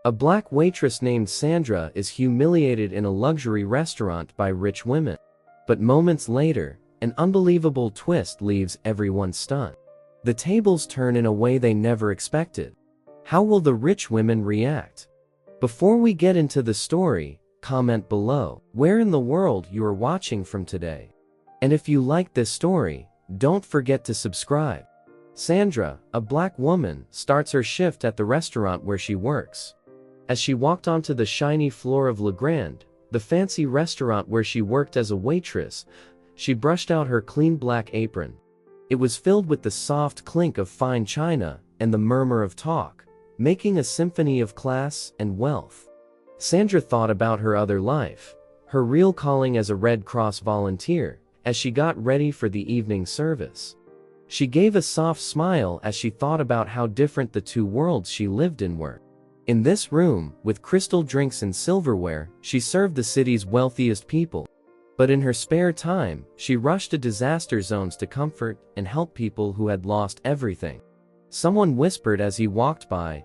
A black waitress named Sandra is humiliated in a luxury restaurant by rich women. But moments later, an unbelievable twist leaves everyone stunned. The tables turn in a way they never expected. How will the rich women react? Before we get into the story, comment below where in the world you are watching from today. And if you like this story, don't forget to subscribe. Sandra, a black woman, starts her shift at the restaurant where she works. As she walked onto the shiny floor of Le Grand, the fancy restaurant where she worked as a waitress, she brushed out her clean black apron. It was filled with the soft clink of fine china and the murmur of talk, making a symphony of class and wealth. Sandra thought about her other life, her real calling as a Red Cross volunteer, as she got ready for the evening service. She gave a soft smile as she thought about how different the two worlds she lived in were. In this room, with crystal drinks and silverware, she served the city's wealthiest people. But in her spare time, she rushed to disaster zones to comfort and help people who had lost everything. Someone whispered as he walked by,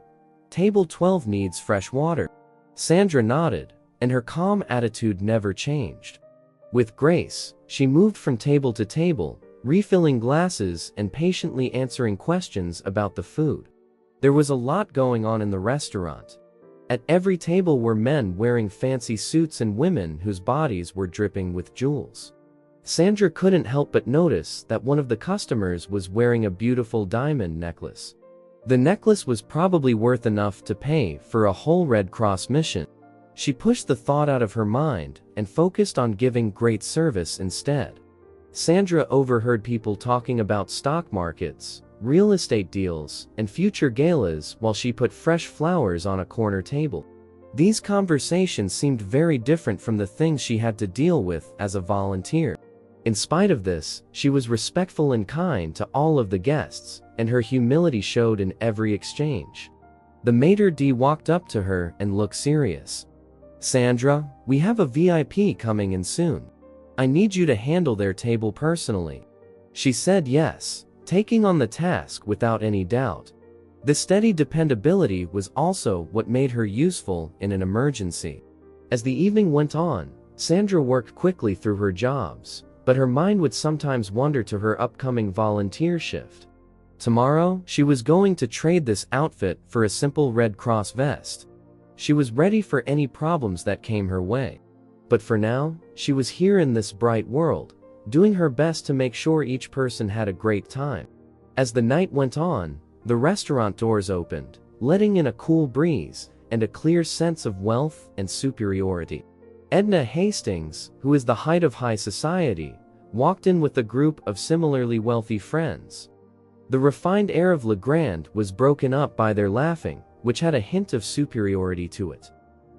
"Table 12 needs fresh water." Sandra nodded, and her calm attitude never changed. With grace, she moved from table to table, refilling glasses and patiently answering questions about the food. There was a lot going on in the restaurant. At every table were men wearing fancy suits and women whose bodies were dripping with jewels. Sandra couldn't help but notice that one of the customers was wearing a beautiful diamond necklace. The necklace was probably worth enough to pay for a whole Red Cross mission. She pushed the thought out of her mind and focused on giving great service instead. Sandra overheard people talking about stock markets, real estate deals, and future galas while she put fresh flowers on a corner table. These conversations seemed very different from the things she had to deal with as a volunteer. In spite of this, she was respectful and kind to all of the guests, and her humility showed in every exchange. The maitre d' walked up to her and looked serious. "Sandra, we have a VIP coming in soon. I need you to handle their table personally." She said yes, taking on the task without any doubt. The steady dependability was also what made her useful in an emergency. As the evening went on, Sandra worked quickly through her jobs, but her mind would sometimes wander to her upcoming volunteer shift. Tomorrow, she was going to trade this outfit for a simple Red Cross vest. She was ready for any problems that came her way. But for now, she was here in this bright world, doing her best to make sure each person had a great time. As the night went on, the restaurant doors opened, letting in a cool breeze and a clear sense of wealth and superiority. Edna Hastings, who is the height of high society, walked in with a group of similarly wealthy friends. The refined air of Le Grand was broken up by their laughing, which had a hint of superiority to it.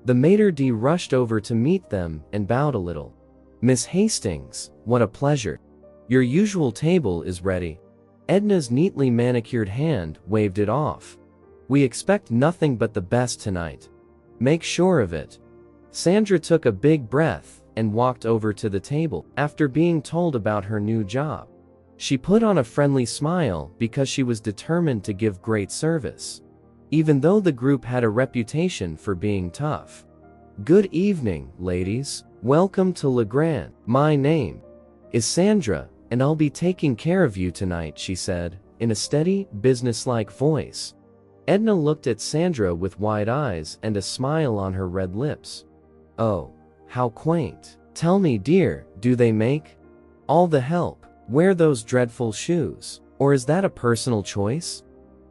The maitre d' rushed over to meet them and bowed a little. "Miss Hastings, what a pleasure. Your usual table is ready." Edna's neatly manicured hand waved it off. "We expect nothing but the best tonight. Make sure of it." Sandra took a big breath and walked over to the table after being told about her new job. She put on a friendly smile because she was determined to give great service, even though the group had a reputation for being tough. "Good evening, ladies. Welcome to Le Grand. My name is Sandra, and I'll be taking care of you tonight," she said, in a steady, businesslike voice. Edna looked at Sandra with wide eyes and a smile on her red lips. "Oh, how quaint. Tell me, dear, do they make all the help wear those dreadful shoes? Or is that a personal choice?"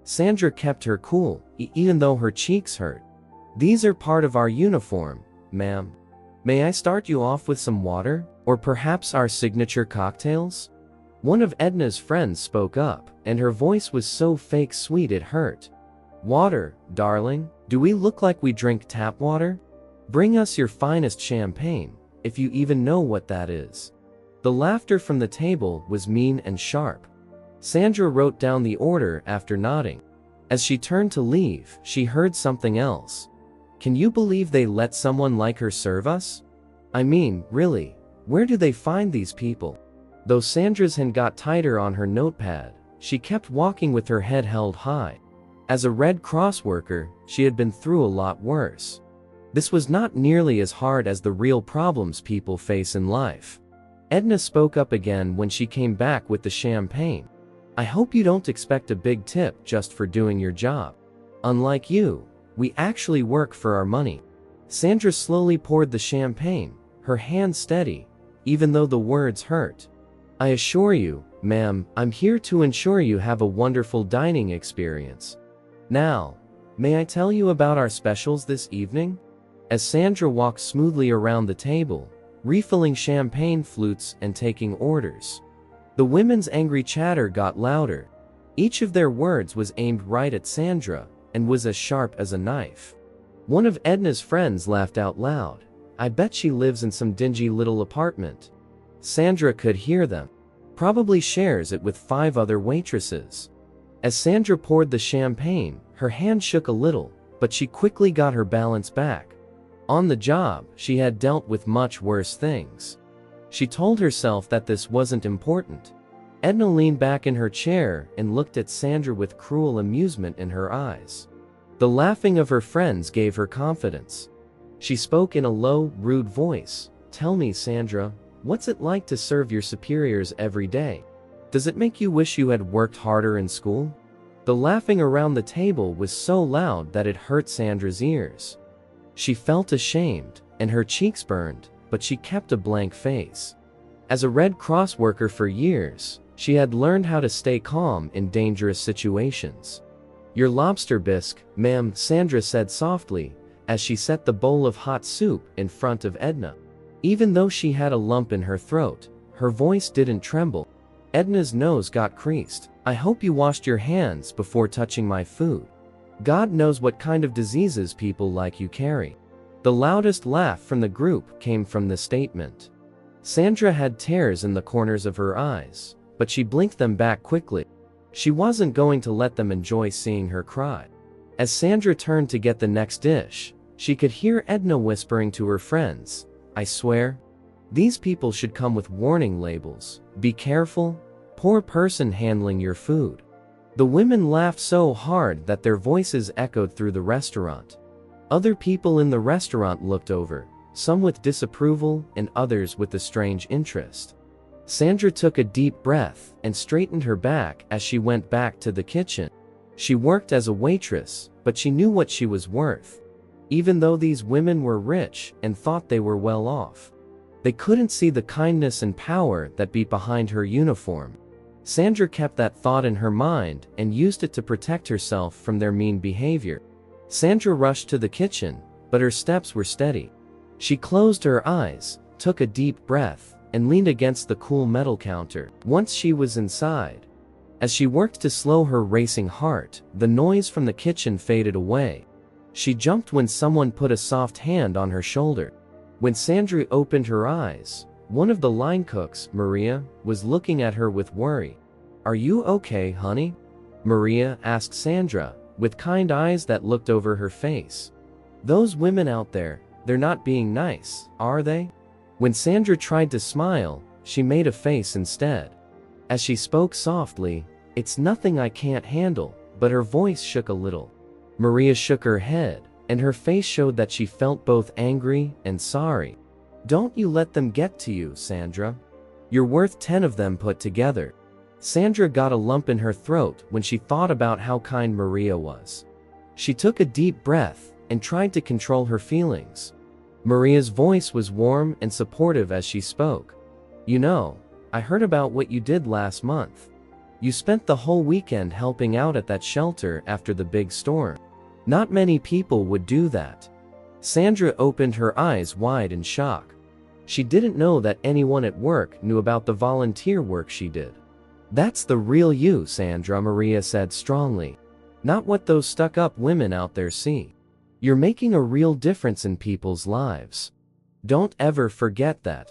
Sandra kept her cool, even though her cheeks hurt. "These are part of our uniform, ma'am. May I start you off with some water, or perhaps our signature cocktails?" One of Edna's friends spoke up, and her voice was so fake sweet it hurt. "Water, darling? Do we look like we drink tap water? Bring us your finest champagne, if you even know what that is." The laughter from the table was mean and sharp. Sandra wrote down the order after nodding. As she turned to leave, she heard something else. "Can you believe they let someone like her serve us? I mean, really, where do they find these people?" Though Sandra's hand got tighter on her notepad, she kept walking with her head held high. As a Red Cross worker, she had been through a lot worse. This was not nearly as hard as the real problems people face in life. Edna spoke up again when she came back with the champagne. I hope you don't expect a big tip just for doing your job. Unlike you, we actually work for our money. Sandra slowly poured the champagne, her hand steady, even though the words hurt. I assure you, ma'am, I'm here to ensure you have a wonderful dining experience. Now, may I tell you about our specials this evening? As Sandra walked smoothly around the table, refilling champagne flutes and taking orders. The women's angry chatter got louder. Each of their words was aimed right at Sandra and was as sharp as a knife. One of Edna's friends laughed out loud. I bet she lives in some dingy little apartment. Sandra could hear them. Probably shares it with 5 other waitresses. As Sandra poured the champagne, her hand shook a little, but she quickly got her balance back. On the job, she had dealt with much worse things. She told herself that this wasn't important. Edna leaned back in her chair and looked at Sandra with cruel amusement in her eyes. The laughing of her friends gave her confidence. She spoke in a low, rude voice. Tell me, Sandra, what's it like to serve your superiors every day? Does it make you wish you had worked harder in school? The laughing around the table was so loud that it hurt Sandra's ears. She felt ashamed, and her cheeks burned, but she kept a blank face. As a Red Cross worker for years, she had learned how to stay calm in dangerous situations. Your lobster bisque, ma'am, Sandra said softly, as she set the bowl of hot soup in front of Edna. Even though she had a lump in her throat, her voice didn't tremble. Edna's nose got creased. I hope you washed your hands before touching my food. God knows what kind of diseases people like you carry. The loudest laugh from the group came from the statement. Sandra had tears in the corners of her eyes, but she blinked them back quickly. She wasn't going to let them enjoy seeing her cry. As Sandra turned to get the next dish, she could hear Edna whispering to her friends, I swear, these people should come with warning labels. Be careful, poor person handling your food. The women laughed so hard that their voices echoed through the restaurant. Other people in the restaurant looked over, some with disapproval and others with a strange interest. Sandra took a deep breath and straightened her back as she went back to the kitchen. She worked as a waitress, but she knew what she was worth. Even though these women were rich and thought they were well off, they couldn't see the kindness and power that beat behind her uniform. Sandra kept that thought in her mind and used it to protect herself from their mean behavior. Sandra rushed to the kitchen, but her steps were steady. She closed her eyes, took a deep breath, and leaned against the cool metal counter. Once she was inside, as she worked to slow her racing heart, the noise from the kitchen faded away. She jumped when someone put a soft hand on her shoulder. When Sandra opened her eyes, one of the line cooks, Maria, was looking at her with worry. Are you okay, honey? Maria asked Sandra, with kind eyes that looked over her face. Those women out there, they're not being nice, are they? When Sandra tried to smile, she made a face instead. As she spoke softly, it's nothing I can't handle, but her voice shook a little. Maria shook her head, and her face showed that she felt both angry and sorry. Don't you let them get to you, Sandra. You're worth 10 of them put together. Sandra got a lump in her throat when she thought about how kind Maria was. She took a deep breath and tried to control her feelings. Maria's voice was warm and supportive as she spoke. You know, I heard about what you did last month. You spent the whole weekend helping out at that shelter after the big storm. Not many people would do that. Sandra opened her eyes wide in shock. She didn't know that anyone at work knew about the volunteer work she did. That's the real you, Sandra, Maria said strongly. Not what those stuck-up women out there see. You're making a real difference in people's lives. Don't ever forget that.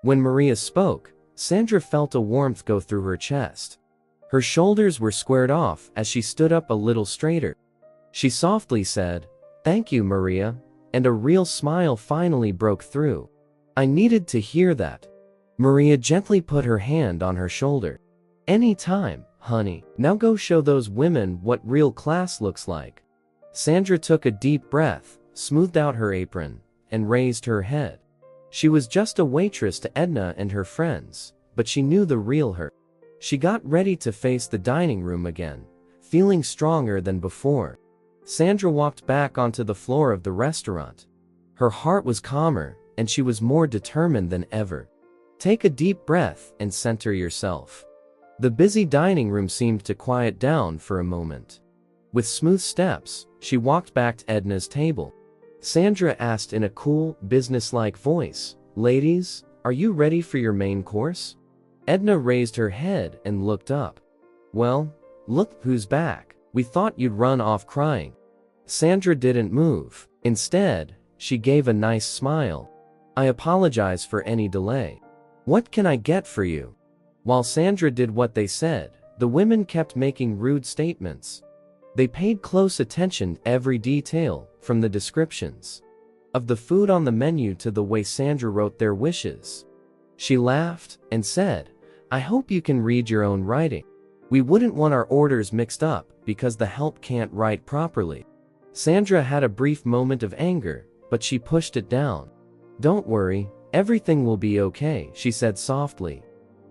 When Maria spoke, Sandra felt a warmth go through her chest. Her shoulders were squared off as she stood up a little straighter. She softly said, Thank you, Maria, and a real smile finally broke through. I needed to hear that. Maria gently put her hand on her shoulder. Any time, honey. Now go show those women what real class looks like." Sandra took a deep breath, smoothed out her apron, and raised her head. She was just a waitress to Edna and her friends, but she knew the real her. She got ready to face the dining room again, feeling stronger than before. Sandra walked back onto the floor of the restaurant. Her heart was calmer, and she was more determined than ever. Take a deep breath and center yourself. The busy dining room seemed to quiet down for a moment. With smooth steps, she walked back to Edna's table. Sandra asked in a cool, businesslike voice, "Ladies, are you ready for your main course?" Edna raised her head and looked up. "Well, look who's back. We thought you'd run off crying." Sandra didn't move. Instead, she gave a nice smile. "I apologize for any delay. What can I get for you?" While Sandra did what they said, the women kept making rude statements. They paid close attention to every detail, from the descriptions of the food on the menu to the way Sandra wrote their wishes. She laughed and said, "I hope you can read your own writing. We wouldn't want our orders mixed up because the help can't write properly." Sandra had a brief moment of anger, but she pushed it down. "Don't worry, everything will be okay," she said softly.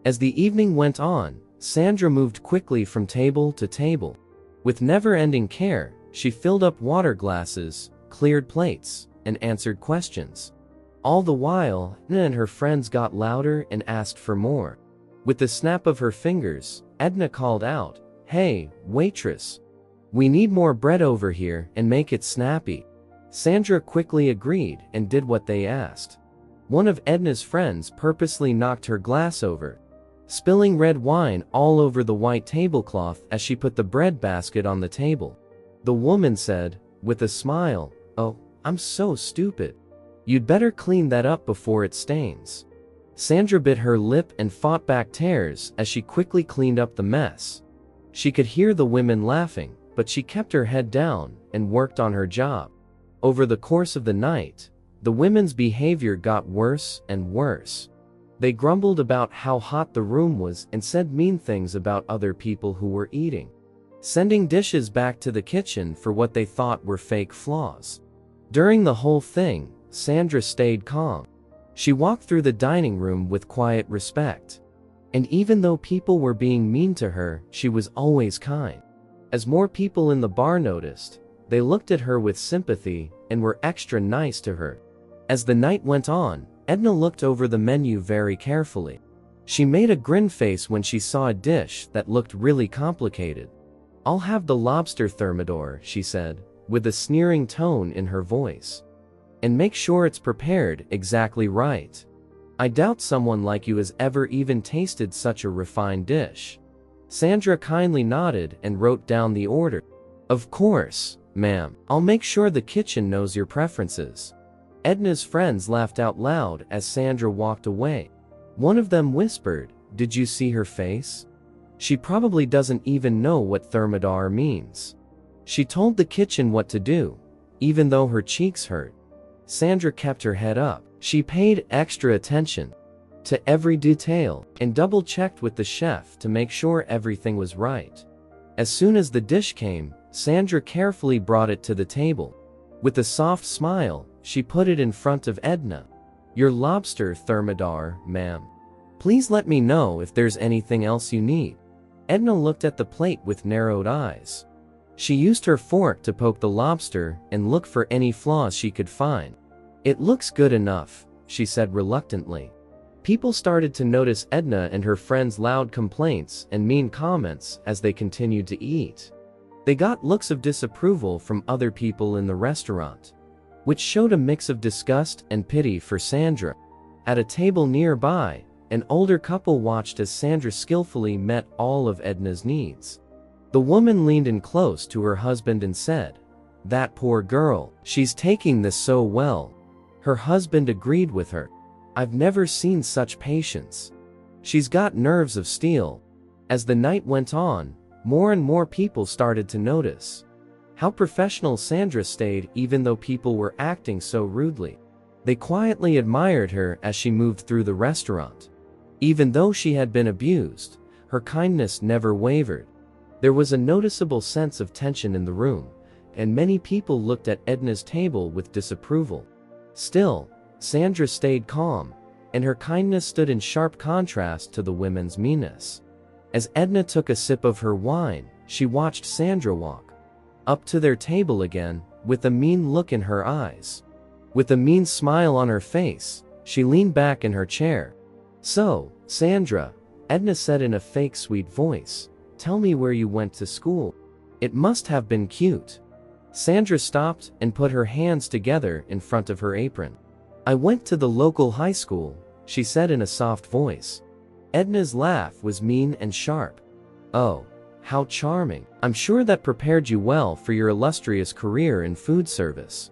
As the evening went on, Sandra moved quickly from table to table. With never-ending care, she filled up water glasses, cleared plates, and answered questions. All the while, Edna and her friends got louder and asked for more. With the snap of her fingers, Edna called out, "Hey, waitress! We need more bread over here and make it snappy." Sandra quickly agreed and did what they asked. One of Edna's friends purposely knocked her glass over, spilling red wine all over the white tablecloth as she put the bread basket on the table. The woman said, with a smile, "Oh, I'm so stupid. You'd better clean that up before it stains." Sandra bit her lip and fought back tears as she quickly cleaned up the mess. She could hear the women laughing, but she kept her head down and worked on her job. Over the course of the night, the women's behavior got worse and worse. They grumbled about how hot the room was and said mean things about other people who were eating, sending dishes back to the kitchen for what they thought were fake flaws. During the whole thing, Sandra stayed calm. She walked through the dining room with quiet respect. And even though people were being mean to her, she was always kind. As more people in the bar noticed, they looked at her with sympathy and were extra nice to her. As the night went on, Edna looked over the menu very carefully. She made a grin face when she saw a dish that looked really complicated. "I'll have the lobster thermidor," she said, with a sneering tone in her voice. "And make sure it's prepared exactly right. I doubt someone like you has ever even tasted such a refined dish." Sandra kindly nodded and wrote down the order. "Of course, ma'am. I'll make sure the kitchen knows your preferences." Edna's friends laughed out loud as Sandra walked away. One of them whispered, "Did you see her face? She probably doesn't even know what thermidor means. She told the kitchen what to do, even though her cheeks hurt." Sandra kept her head up. She paid extra attention to every detail and double-checked with the chef to make sure everything was right. As soon as the dish came, Sandra carefully brought it to the table. With a soft smile, she put it in front of Edna. "Your lobster thermidor, ma'am. Please let me know if there's anything else you need." Edna looked at the plate with narrowed eyes. She used her fork to poke the lobster and look for any flaws she could find. "It looks good enough," she said reluctantly. People started to notice Edna and her friends' loud complaints and mean comments as they continued to eat. They got looks of disapproval from other people in the restaurant, which showed a mix of disgust and pity for Sandra. At a table nearby, an older couple watched as Sandra skillfully met all of Edna's needs. The woman leaned in close to her husband and said, "That poor girl, she's taking this so well." Her husband agreed with her. "I've never seen such patience. She's got nerves of steel." As the night went on, more and more people started to notice how professional Sandra stayed even though people were acting so rudely. They quietly admired her as she moved through the restaurant. Even though she had been abused, her kindness never wavered. There was a noticeable sense of tension in the room, and many people looked at Edna's table with disapproval. Still, Sandra stayed calm, and her kindness stood in sharp contrast to the women's meanness. As Edna took a sip of her wine, she watched Sandra walk up to their table again, with a mean look in her eyes. With a mean smile on her face, she leaned back in her chair. "So, Sandra," Edna said in a fake sweet voice, "tell me where you went to school. It must have been cute." Sandra stopped and put her hands together in front of her apron. "I went to the local high school," she said in a soft voice. Edna's laugh was mean and sharp. "Oh, how charming. I'm sure that prepared you well for your illustrious career in food service."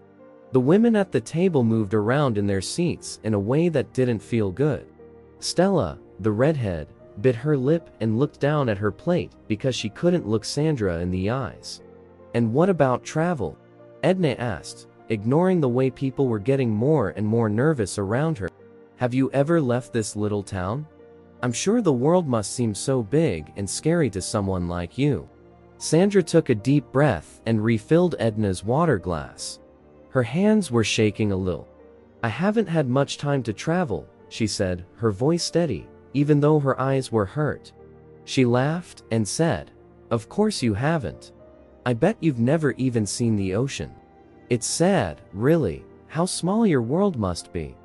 The women at the table moved around in their seats in a way that didn't feel good. Stella, the redhead, bit her lip and looked down at her plate because she couldn't look Sandra in the eyes. "And what about travel?" Edna asked, ignoring the way people were getting more and more nervous around her. "Have you ever left this little town? I'm sure the world must seem so big and scary to someone like you." Sandra took a deep breath and refilled Edna's water glass. Her hands were shaking a little. "I haven't had much time to travel," she said, her voice steady, even though her eyes were hurt. She laughed and said, "Of course you haven't. I bet you've never even seen the ocean. It's sad, really, how small your world must be."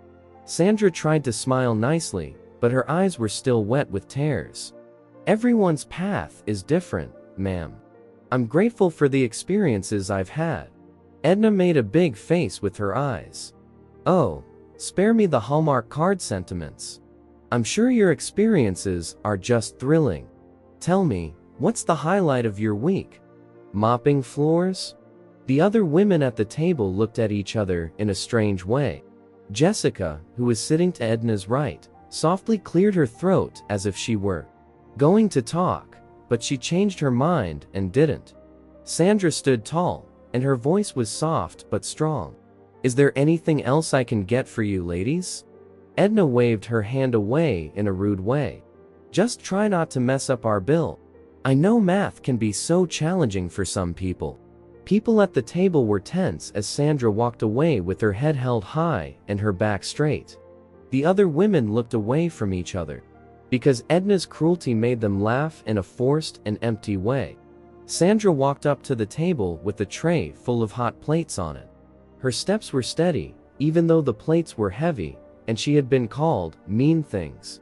Sandra tried to smile nicely, but her eyes were still wet with tears. "Everyone's path is different, ma'am. I'm grateful for the experiences I've had." Edna made a big face with her eyes. "Oh, spare me the Hallmark card sentiments. I'm sure your experiences are just thrilling. Tell me, what's the highlight of your week? Mopping floors?" The other women at the table looked at each other in a strange way. Jessica, who was sitting to Edna's right, softly cleared her throat as if she were going to talk, but she changed her mind and didn't. Sandra stood tall, and her voice was soft but strong. "Is there anything else I can get for you ladies?" Edna waved her hand away in a rude way. "Just try not to mess up our bill. I know math can be so challenging for some people." People at the table were tense as Sandra walked away with her head held high and her back straight. The other women looked away from each other, because Edna's cruelty made them laugh in a forced and empty way. Sandra walked up to the table with a tray full of hot plates on it. Her steps were steady, even though the plates were heavy, and she had been called mean things.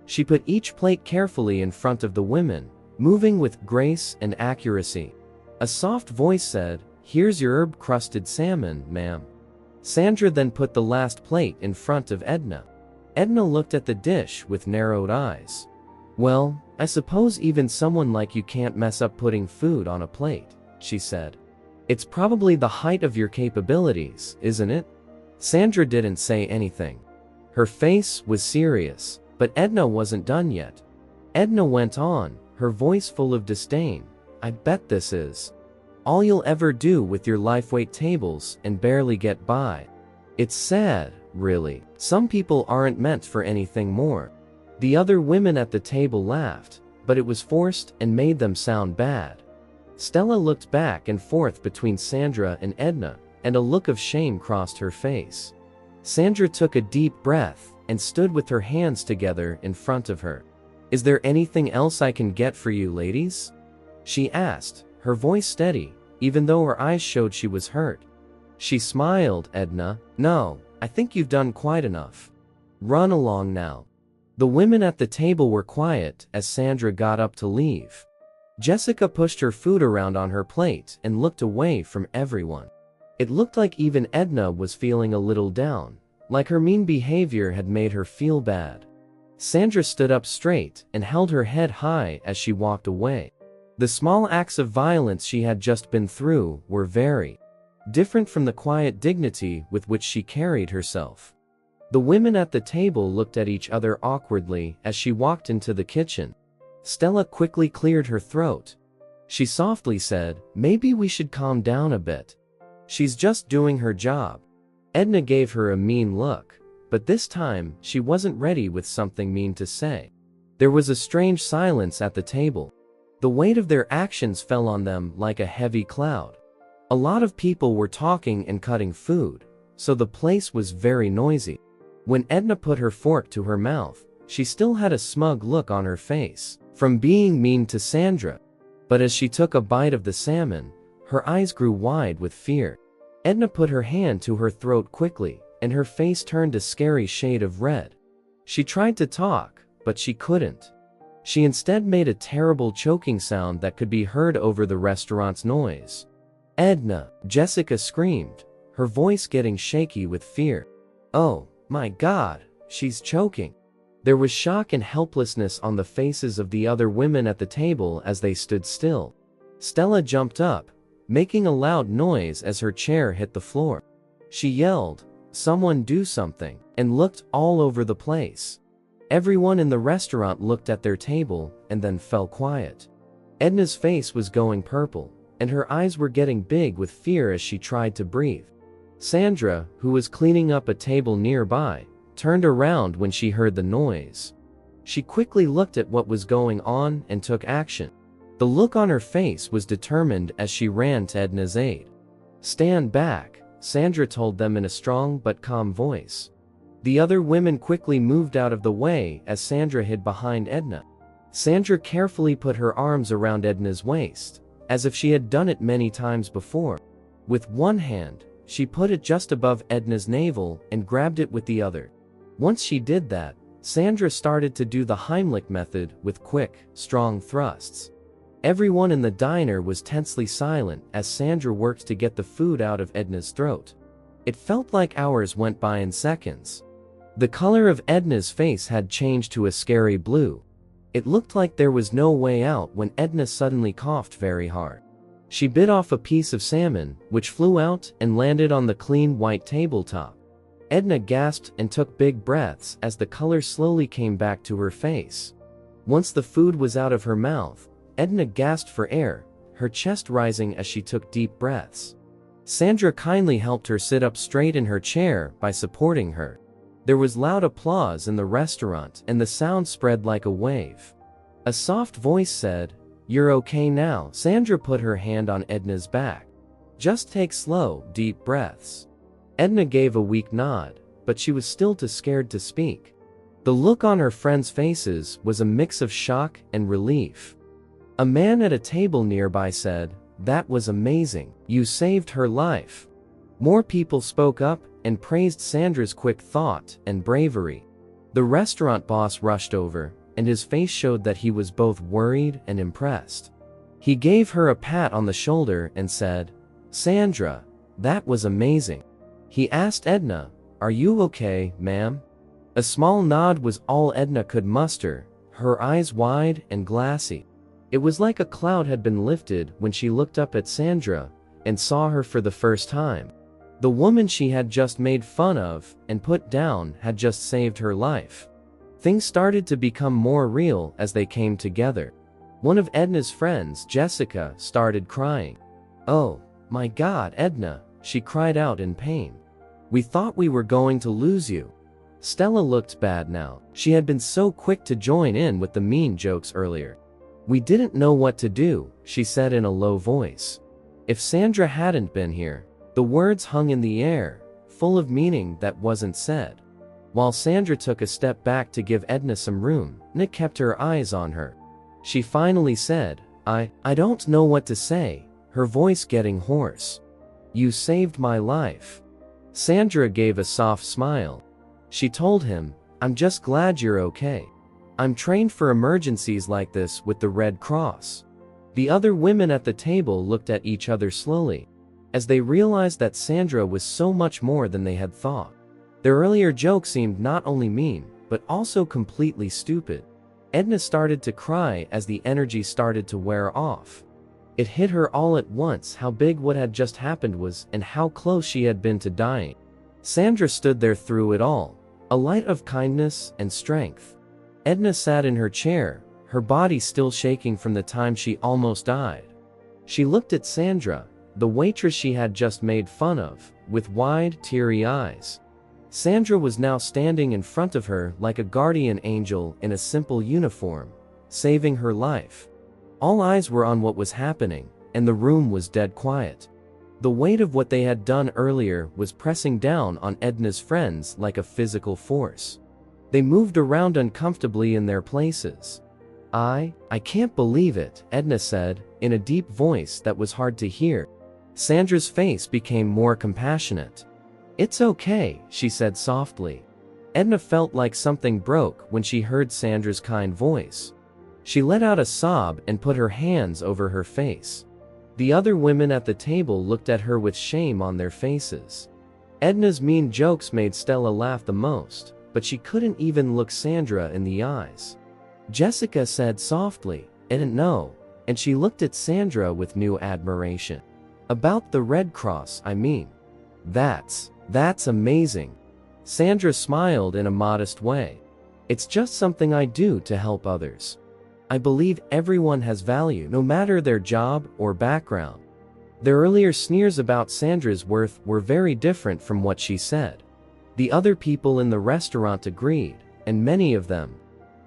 She put each plate carefully in front of the women, moving with grace and accuracy. A soft voice said, "Here's your herb-crusted salmon, ma'am." Sandra then put the last plate in front of Edna. Edna looked at the dish with narrowed eyes. "Well, I suppose even someone like you can't mess up putting food on a plate," she said. "It's probably the height of your capabilities, isn't it?" Sandra didn't say anything. Her face was serious, but Edna wasn't done yet. Edna went on, her voice full of disdain. "I bet this is all you'll ever do with your life-weight tables and barely get by. It's sad, really. Some people aren't meant for anything more." The other women at the table laughed, but it was forced and made them sound bad. Stella looked back and forth between Sandra and Edna, and a look of shame crossed her face. Sandra took a deep breath and stood with her hands together in front of her. "Is there anything else I can get for you ladies?" she asked, her voice steady, even though her eyes showed she was hurt. She smiled, "Edna, no, I think you've done quite enough. Run along now." The women at the table were quiet as Sandra got up to leave. Jessica pushed her food around on her plate and looked away from everyone. It looked like even Edna was feeling a little down, like her mean behavior had made her feel bad. Sandra stood up straight and held her head high as she walked away. The small acts of violence she had just been through were very different from the quiet dignity with which she carried herself. The women at the table looked at each other awkwardly as she walked into the kitchen. Stella quickly cleared her throat. She softly said, "Maybe we should calm down a bit. She's just doing her job." Edna gave her a mean look, but this time she wasn't ready with something mean to say. There was a strange silence at the table. The weight of their actions fell on them like a heavy cloud. A lot of people were talking and cutting food, so the place was very noisy. When Edna put her fork to her mouth, she still had a smug look on her face, from being mean to Sandra. But as she took a bite of the salmon, her eyes grew wide with fear. Edna put her hand to her throat quickly, and her face turned a scary shade of red. She tried to talk, but she couldn't. She instead made a terrible choking sound that could be heard over the restaurant's noise. "Edna!" Jessica screamed, her voice getting shaky with fear. "Oh, my God, she's choking." There was shock and helplessness on the faces of the other women at the table as they stood still. Stella jumped up, making a loud noise as her chair hit the floor. She yelled, "Someone do something," and looked all over the place. Everyone in the restaurant looked at their table and then fell quiet. Edna's face was going purple, and her eyes were getting big with fear as she tried to breathe. Sandra, who was cleaning up a table nearby, turned around when she heard the noise. She quickly looked at what was going on and took action. The look on her face was determined as she ran to Edna's aid. "Stand back," Sandra told them in a strong but calm voice. The other women quickly moved out of the way as Sandra hid behind Edna. Sandra carefully put her arms around Edna's waist, as if she had done it many times before. With one hand, she put it just above Edna's navel and grabbed it with the other. Once she did that, Sandra started to do the Heimlich method with quick, strong thrusts. Everyone in the diner was tensely silent as Sandra worked to get the food out of Edna's throat. It felt like hours went by in seconds. The color of Edna's face had changed to a scary blue. It looked like there was no way out when Edna suddenly coughed very hard. She bit off a piece of salmon, which flew out and landed on the clean white tabletop. Edna gasped and took big breaths as the color slowly came back to her face. Once the food was out of her mouth, Edna gasped for air, her chest rising as she took deep breaths. Sandra kindly helped her sit up straight in her chair by supporting her. There was loud applause in the restaurant and the sound spread like a wave. A soft voice said, "You're okay now." Sandra put her hand on Edna's back. "Just take slow, deep breaths." Edna gave a weak nod, but she was still too scared to speak. The look on her friends' faces was a mix of shock and relief. A man at a table nearby said, "That was amazing. You saved her life." More people spoke up and praised Sandra's quick thought and bravery. The restaurant boss rushed over, and his face showed that he was both worried and impressed. He gave her a pat on the shoulder and said, "Sandra, that was amazing." He asked Edna, "Are you okay, ma'am?" A small nod was all Edna could muster, her eyes wide and glassy. It was like a cloud had been lifted when she looked up at Sandra and saw her for the first time. The woman she had just made fun of and put down had just saved her life. Things started to become more real as they came together. One of Edna's friends, Jessica, started crying. "Oh, my God, Edna," she cried out in pain. "We thought we were going to lose you." Stella looked bad now. She had been so quick to join in with the mean jokes earlier. "We didn't know what to do," she said in a low voice. If Sandra hadn't been here, the words hung in the air, full of meaning that wasn't said. While Sandra took a step back to give Edna some room, Nick kept her eyes on her. She finally said, I don't know what to say," her voice getting hoarse. "You saved my life." Sandra gave a soft smile. She told him, "I'm just glad you're okay. I'm trained for emergencies like this with the Red Cross." The other women at the table looked at each other slowly, as they realized that Sandra was so much more than they had thought. Their earlier joke seemed not only mean, but also completely stupid. Edna started to cry as the energy started to wear off. It hit her all at once how big what had just happened was and how close she had been to dying. Sandra stood there through it all, a light of kindness and strength. Edna sat in her chair, her body still shaking from the time she almost died. She looked at Sandra, the waitress she had just made fun of, with wide, teary eyes. Sandra was now standing in front of her like a guardian angel in a simple uniform, saving her life. All eyes were on what was happening, and the room was dead quiet. The weight of what they had done earlier was pressing down on Edna's friends like a physical force. They moved around uncomfortably in their places. I can't believe it," Edna said, in a deep voice that was hard to hear. Sandra's face became more compassionate. "It's okay," she said softly. Edna felt like something broke when she heard Sandra's kind voice. She let out a sob and put her hands over her face. The other women at the table looked at her with shame on their faces. Edna's mean jokes made Stella laugh the most, but she couldn't even look Sandra in the eyes. Jessica said softly, "I didn't know," and she looked at Sandra with new admiration. "About the Red Cross, I mean. That's amazing." Sandra smiled in a modest way. "It's just something I do to help others. I believe everyone has value, no matter their job or background." The earlier sneers about Sandra's worth were very different from what she said. The other people in the restaurant agreed, and many of them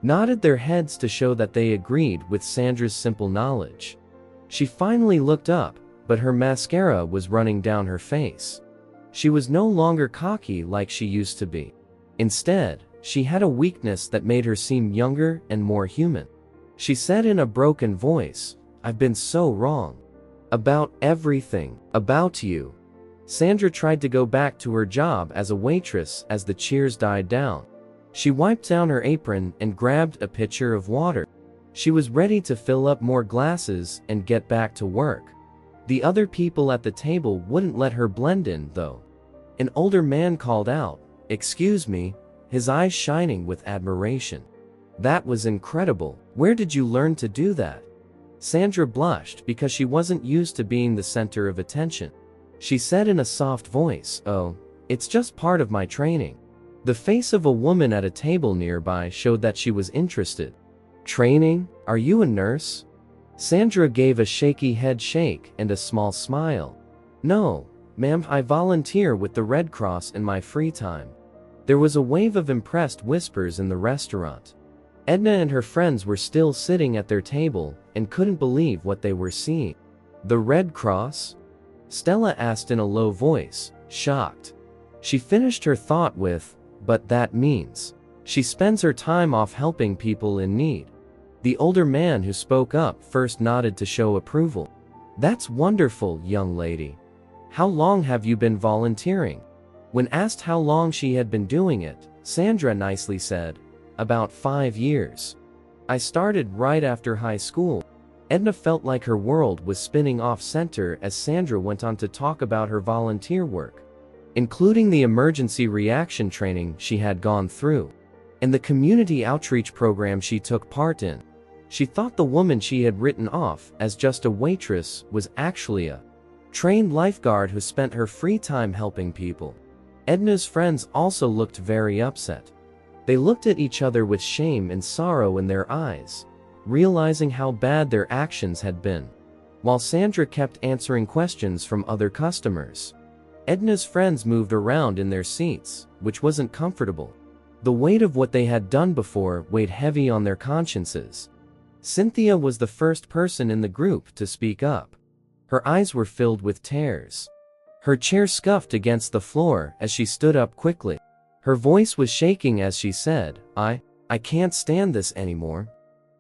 nodded their heads to show that they agreed with Sandra's simple knowledge. She finally looked up, but her mascara was running down her face. She was no longer cocky like she used to be. Instead, she had a weakness that made her seem younger and more human. She said in a broken voice, "I've been so wrong. About everything. About you." Sandra tried to go back to her job as a waitress as the cheers died down. She wiped down her apron and grabbed a pitcher of water. She was ready to fill up more glasses and get back to work. The other people at the table wouldn't let her blend in, though. An older man called out, "Excuse me," his eyes shining with admiration. "That was incredible. Where did you learn to do that?" Sandra blushed because she wasn't used to being the center of attention. She said in a soft voice, "Oh, it's just part of my training." The face of a woman at a table nearby showed that she was interested. "Training? Are you a nurse?" Sandra gave a shaky head shake and a small smile. "No, ma'am, I volunteer with the Red Cross in my free time." There was a wave of impressed whispers in the restaurant. Edna and her friends were still sitting at their table and couldn't believe what they were seeing. "The Red Cross?" Stella asked in a low voice, shocked. She finished her thought with, "But that means she spends her time off helping people in need." The older man who spoke up first nodded to show approval. "That's wonderful, young lady. How long have you been volunteering?" When asked how long she had been doing it, Sandra nicely said, "About 5 years. I started right after high school." Edna felt like her world was spinning off center as Sandra went on to talk about her volunteer work, including the emergency reaction training she had gone through, and the community outreach program she took part in. She thought the woman she had written off as just a waitress was actually a trained lifeguard who spent her free time helping people. Edna's friends also looked very upset. They looked at each other with shame and sorrow in their eyes, realizing how bad their actions had been, while Sandra kept answering questions from other customers. Edna's friends moved around in their seats, which wasn't comfortable. The weight of what they had done before weighed heavy on their consciences. Cynthia was the first person in the group to speak up. Her eyes were filled with tears. Her chair scuffed against the floor as she stood up quickly. Her voice was shaking as she said, I can't stand this anymore."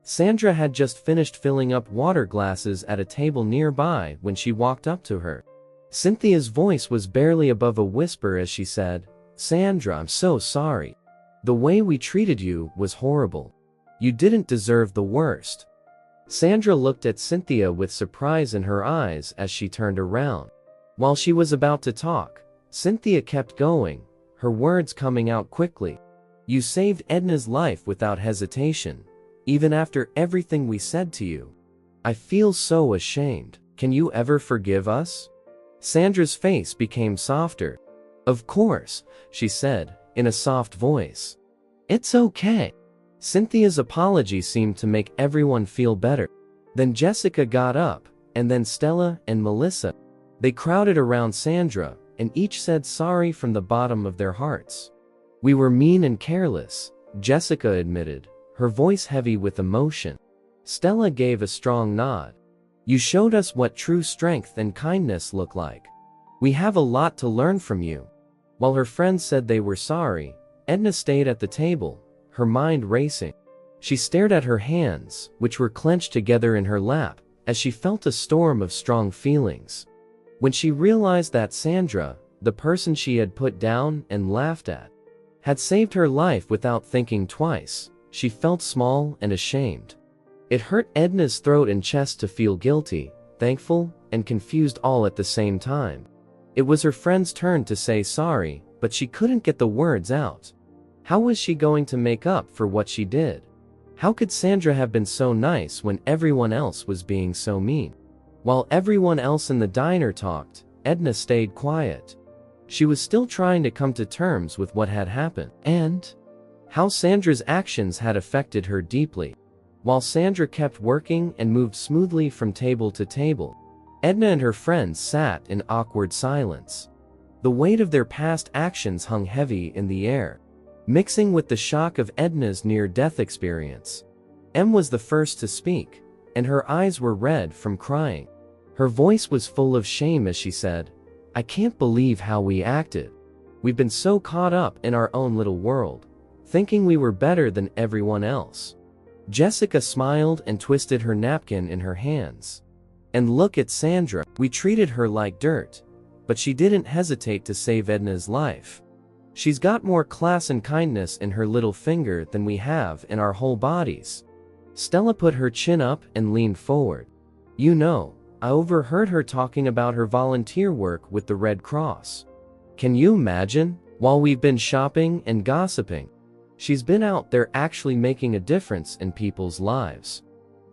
Sandra had just finished filling up water glasses at a table nearby when she walked up to her. Cynthia's voice was barely above a whisper as she said, "Sandra, I'm so sorry. The way we treated you was horrible. You didn't deserve the worst." Sandra looked at Cynthia with surprise in her eyes as she turned around. While she was about to talk, Cynthia kept going, her words coming out quickly. "You saved Edna's life without hesitation, even after everything we said to you. I feel so ashamed. Can you ever forgive us?" Sandra's face became softer. "Of course," she said, in a soft voice. "It's okay." Cynthia's apology seemed to make everyone feel better. Then Jessica got up, and then Stella and Melissa. They crowded around Sandra, and each said sorry from the bottom of their hearts. We were mean and careless, Jessica admitted, her voice heavy with emotion. Stella gave a strong nod. You showed us what true strength and kindness look like. We have a lot to learn from you. While her friends said they were sorry, Edna stayed at the table, her mind racing. She stared at her hands, which were clenched together in her lap, as she felt a storm of strong feelings. When she realized that Sandra, the person she had put down and laughed at, had saved her life without thinking twice, she felt small and ashamed. It hurt Edna's throat and chest to feel guilty, thankful, and confused all at the same time. It was her friend's turn to say sorry, but she couldn't get the words out. How was she going to make up for what she did? How could Sandra have been so nice when everyone else was being so mean? While everyone else in the diner talked, Edna stayed quiet. She was still trying to come to terms with what had happened, and how Sandra's actions had affected her deeply. While Sandra kept working and moved smoothly from table to table, Edna and her friends sat in awkward silence. The weight of their past actions hung heavy in the air, mixing with the shock of Edna's near-death experience. Em was the first to speak, and her eyes were red from crying. Her voice was full of shame as she said, "I can't believe how we acted. We've been so caught up in our own little world, thinking we were better than everyone else." Jessica smiled and twisted her napkin in her hands. "And look at Sandra. We treated her like dirt, but she didn't hesitate to save Edna's life. She's got more class and kindness in her little finger than we have in our whole bodies." Stella put her chin up and leaned forward. "You know, I overheard her talking about her volunteer work with the Red Cross. Can you imagine? While we've been shopping and gossiping, she's been out there actually making a difference in people's lives."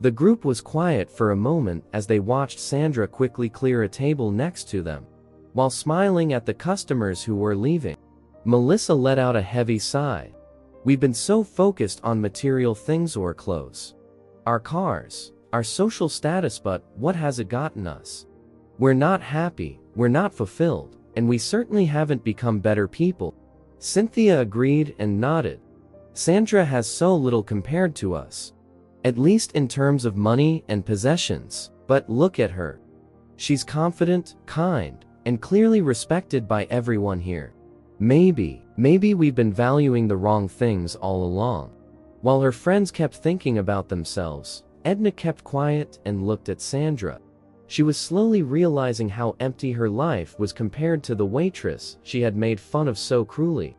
The group was quiet for a moment as they watched Sandra quickly clear a table next to them, while smiling at the customers who were leaving. Melissa let out a heavy sigh. "We've been so focused on material things, our clothes, our cars, our social status, but what has it gotten us? We're not happy, we're not fulfilled, and we certainly haven't become better people." Cynthia agreed and nodded. "Sandra has so little compared to us, at least in terms of money and possessions, but look at her. She's confident, kind, and clearly respected by everyone here. Maybe we've been valuing the wrong things all along." While her friends kept thinking about themselves, Edna kept quiet and looked at Sandra. She was slowly realizing how empty her life was compared to the waitress she had made fun of so cruelly.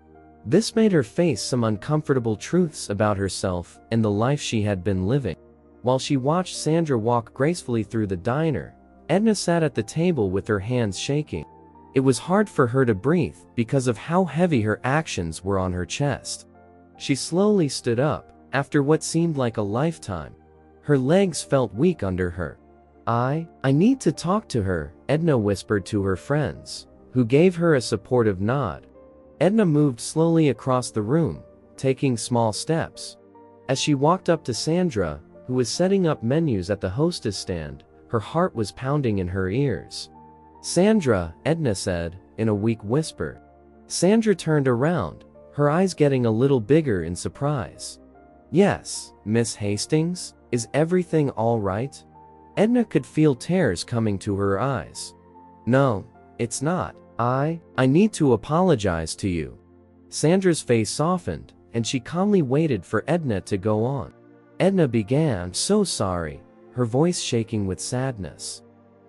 This made her face some uncomfortable truths about herself and the life she had been living. While she watched Sandra walk gracefully through the diner, Edna sat at the table with her hands shaking. It was hard for her to breathe because of how heavy her actions were on her chest. She slowly stood up, after what seemed like a lifetime. Her legs felt weak under her. I need to talk to her," Edna whispered to her friends, who gave her a supportive nod. Edna moved slowly across the room, taking small steps. As she walked up to Sandra, who was setting up menus at the hostess stand, her heart was pounding in her ears. "Sandra," Edna said, in a weak whisper. Sandra turned around, her eyes getting a little bigger in surprise. "Yes, Miss Hastings, is everything all right?" Edna could feel tears coming to her eyes. "No, it's not. I need to apologize to you." Sandra's face softened, and she calmly waited for Edna to go on. Edna began, "I'm so sorry," her voice shaking with sadness.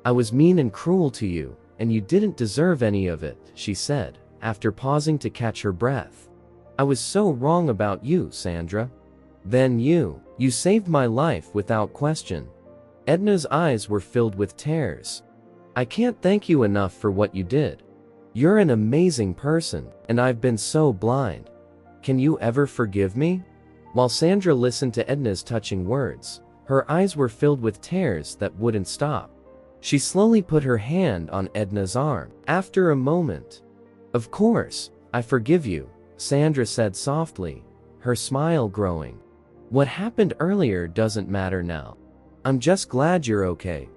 "I was mean and cruel to you, and you didn't deserve any of it," she said, after pausing to catch her breath. "I was so wrong about you, Sandra. Then you saved my life without question." Edna's eyes were filled with tears. "I can't thank you enough for what you did. You're an amazing person, and I've been so blind. Can you ever forgive me?" While Sandra listened to Edna's touching words, her eyes were filled with tears that wouldn't stop. She slowly put her hand on Edna's arm. After a moment, "Of course, I forgive you," Sandra said softly, her smile growing. "What happened earlier doesn't matter now. I'm just glad you're okay."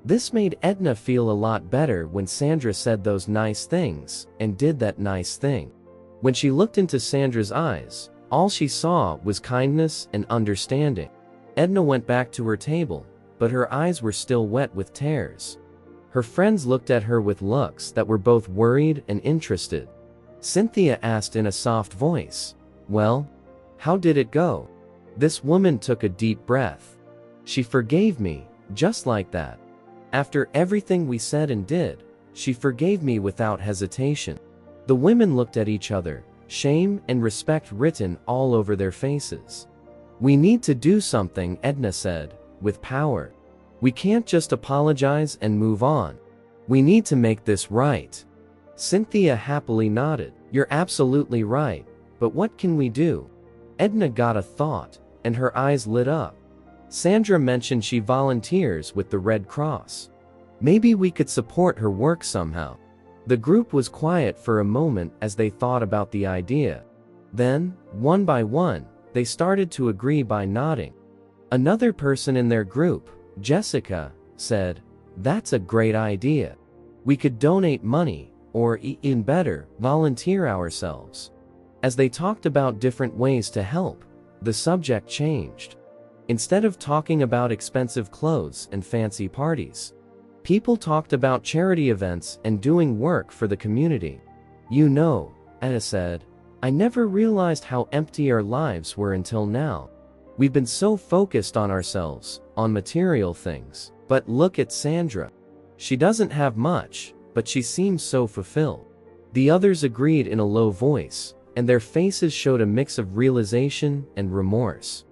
This made Edna feel a lot better when Sandra said those nice things and did that nice thing. When she looked into Sandra's eyes, all she saw was kindness and understanding. Edna went back to her table, but her eyes were still wet with tears. Her friends looked at her with looks that were both worried and interested. Cynthia asked in a soft voice, "Well, how did it go?" This woman took a deep breath. "She forgave me, just like that. After everything we said and did, she forgave me without hesitation." The women looked at each other, shame and respect written all over their faces. "We need to do something," Edna said, with power. "We can't just apologize and move on. We need to make this right." Cynthia happily nodded. "You're absolutely right, but what can we do?" Edna got a thought, and her eyes lit up. Sandra mentioned she volunteers with the Red Cross. Maybe we could support her work somehow. The group was quiet for a moment as they thought about the idea. Then, one by one, they started to agree by nodding. Another person in their group, Jessica, said, "That's a great idea. We could donate money, or even better, volunteer ourselves." As they talked about different ways to help, the subject changed. Instead of talking about expensive clothes and fancy parties, people talked about charity events and doing work for the community. "You know," Edna said, "I never realized how empty our lives were until now. We've been so focused on ourselves, on material things. But look at Sandra. She doesn't have much, but she seems so fulfilled." The others agreed in a low voice, and their faces showed a mix of realization and remorse.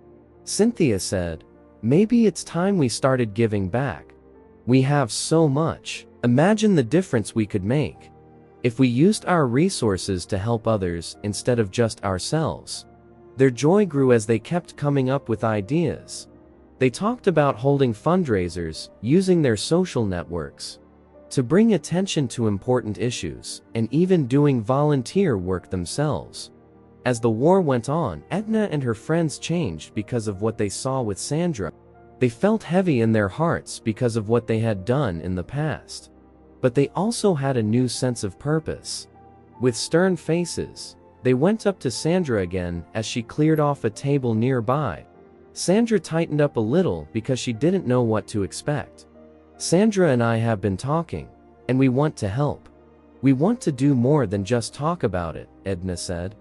Cynthia said, "Maybe it's time we started giving back. We have so much. Imagine the difference we could make if we used our resources to help others instead of just ourselves." Their joy grew as they kept coming up with ideas. They talked about holding fundraisers, using their social networks to bring attention to important issues, and even doing volunteer work themselves. As the war went on, Edna and her friends changed because of what they saw with Sandra. They felt heavy in their hearts because of what they had done in the past. But they also had a new sense of purpose. With stern faces, they went up to Sandra again as she cleared off a table nearby. Sandra tightened up a little because she didn't know what to expect. "Sandra and I have been talking, and we want to help. We want to do more than just talk about it," Edna said.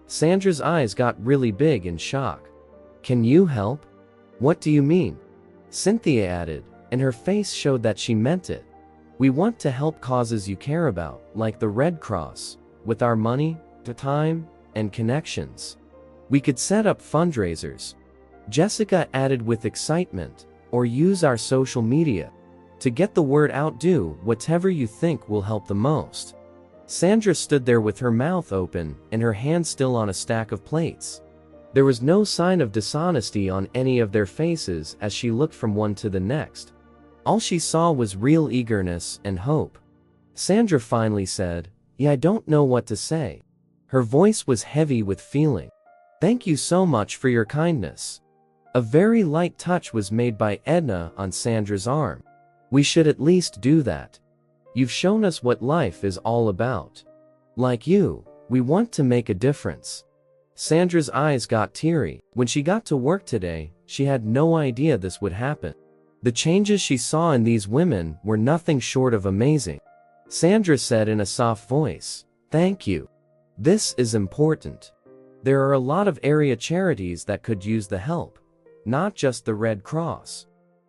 Sandra's eyes got really big in shock. "Can you help?" "What do you mean?" Cynthia added, and her face showed that she meant it. "We want to help causes you care about, like the Red Cross, with our money, time, and connections. We could set up fundraisers." Jessica added with excitement, "Or use our social media to get the word out. Do whatever you think will help the most." Sandra stood there with her mouth open and her hand still on a stack of plates. There was no sign of dishonesty on any of their faces as she looked from one to the next. All she saw was real eagerness and hope. Sandra finally said, "Yeah, I don't know what to say." Her voice was heavy with feeling. "Thank you so much for your kindness." A very light touch was made by Edna on Sandra's arm. "We should at least do that. You've shown us what life is all about. Like you, we want to make a difference." Sandra's eyes got teary. When she got to work today, she had no idea this would happen. The changes she saw in these women were nothing short of amazing. Sandra said in a soft voice, "Thank you. This is important. There are a lot of area charities that could use the help, not just the Red Cross."